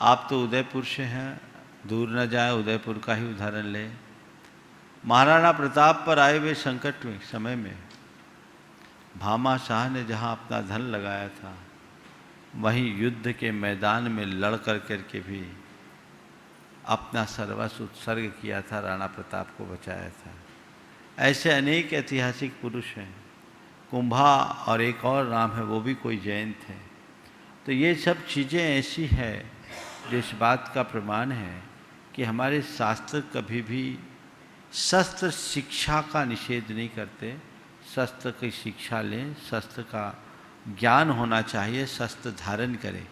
S2: आप तो उदयपुर से हैं, दूर न जाए, उदयपुर का ही उदाहरण ले। महाराणा प्रताप पर आए हुए संकट में समय में भामा शाह ने जहाँ अपना धन लगाया था, वहीं युद्ध के मैदान में लड़ कर करके भी अपना सर्वस्व उत्सर्ग किया था, राणा प्रताप को बचाया था। ऐसे अनेक ऐतिहासिक पुरुष हैं। कुंभा और एक और नाम है, वो भी कोई जैन थे। तो ये सब चीज़ें ऐसी है जो इस बात का प्रमाण है कि हमारे शास्त्र कभी भी शस्त्र शिक्षा का निषेध नहीं करते। शस्त्र की शिक्षा लें, शस्त्र का ज्ञान होना चाहिए, शस्त्र धारण करें,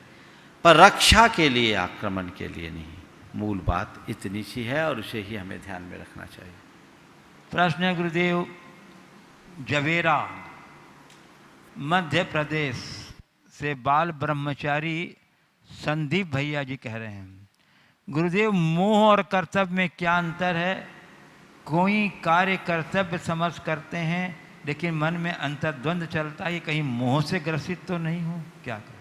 S2: पर रक्षा के लिए, आक्रमण के लिए नहीं। मूल बात इतनी सी है और उसे ही हमें ध्यान में रखना चाहिए।
S1: प्रश्न है गुरुदेव, जवेरा मध्य प्रदेश से बाल ब्रह्मचारी संदीप भैया जी कह रहे हैं, गुरुदेव मोह और कर्तव्य में क्या अंतर है? कोई कार्य कर्तव्य समझ करते हैं लेकिन मन में अंतर्द्वंद चलता है, कहीं मोह से ग्रसित तो नहीं हो, क्या करें?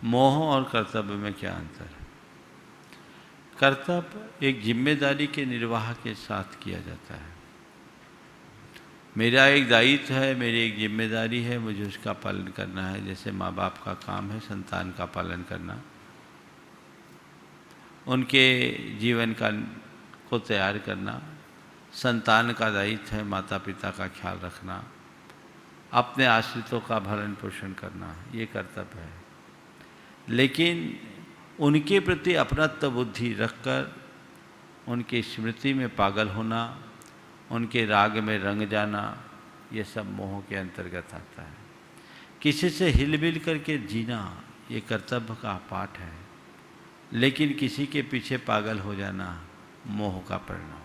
S2: मोह और कर्तव्य में क्या अंतर है? कर्तव्य एक जिम्मेदारी के निर्वाह के साथ किया जाता है। मेरा एक दायित्व है, मेरी एक जिम्मेदारी है, मुझे उसका पालन करना है। जैसे माँ बाप का काम है संतान का पालन करना, उनके जीवन को तैयार करना। संतान का दायित्व है माता पिता का ख्याल रखना, अपने आश्रितों का भरण पोषण करना, ये कर्तव्य है। लेकिन उनके प्रति अपनत्व बुद्धि रखकर उनकी स्मृति में पागल होना, उनके राग में रंग जाना, ये सब मोह के अंतर्गत आता है। किसी से हिल मिल करके जीना, ये कर्तव्य का पाठ है, लेकिन किसी के पीछे पागल हो जाना मोह का परिणाम।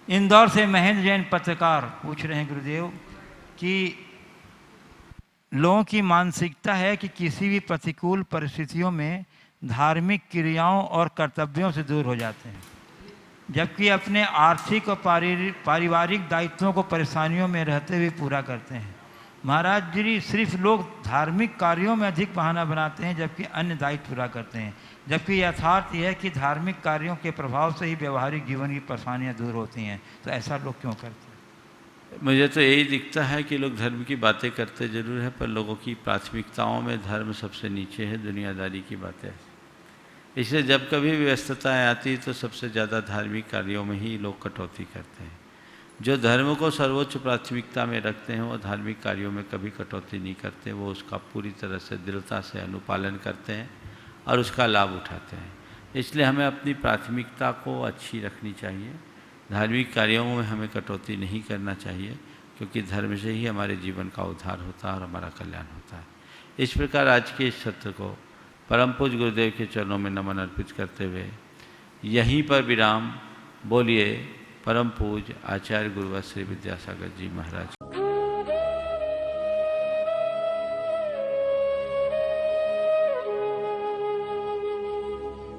S1: इंदौर से महेंद्र जैन पत्रकार पूछ रहे हैं गुरुदेव कि लोगों की मानसिकता है कि किसी भी प्रतिकूल परिस्थितियों में धार्मिक क्रियाओं और कर्तव्यों से दूर हो जाते हैं, जबकि अपने आर्थिक और पारिवारिक दायित्वों को परेशानियों में रहते हुए पूरा करते हैं। महाराज जी, सिर्फ लोग धार्मिक कार्यों में अधिक बहाना बनाते हैं जबकि अन्य दायित्व पूरा करते हैं, जबकि यथार्थ यह है कि धार्मिक कार्यों के प्रभाव से ही व्यवहारिक जीवन की परेशानियां दूर होती हैं। तो ऐसा लोग क्यों करते हैं?
S2: मुझे तो यही दिखता है कि लोग धर्म की बातें करते जरूर है, पर लोगों की प्राथमिकताओं में धर्म सबसे नीचे है, दुनियादारी की बातें। इसलिए जब कभी व्यस्तताएँ आती तो सबसे ज़्यादा धार्मिक कार्यों में ही लोग कटौती करते हैं। जो धर्म को सर्वोच्च प्राथमिकता में रखते हैं वो धार्मिक कार्यों में कभी कटौती नहीं करते, वो उसका पूरी तरह से दृढ़ता से अनुपालन करते हैं और उसका लाभ उठाते हैं। इसलिए हमें अपनी प्राथमिकता को अच्छी रखनी चाहिए, धार्मिक कार्यों में हमें कटौती नहीं करना चाहिए, क्योंकि धर्म से ही हमारे जीवन का उद्धार होता है और हमारा कल्याण होता है। इस प्रकार आज के इस सत्र को परम पूज्य गुरुदेव के चरणों में नमन अर्पित करते हुए यहीं पर विराम। बोलिए परम पूज्य आचार्य गुरुवर श्री विद्यासागर जी महाराज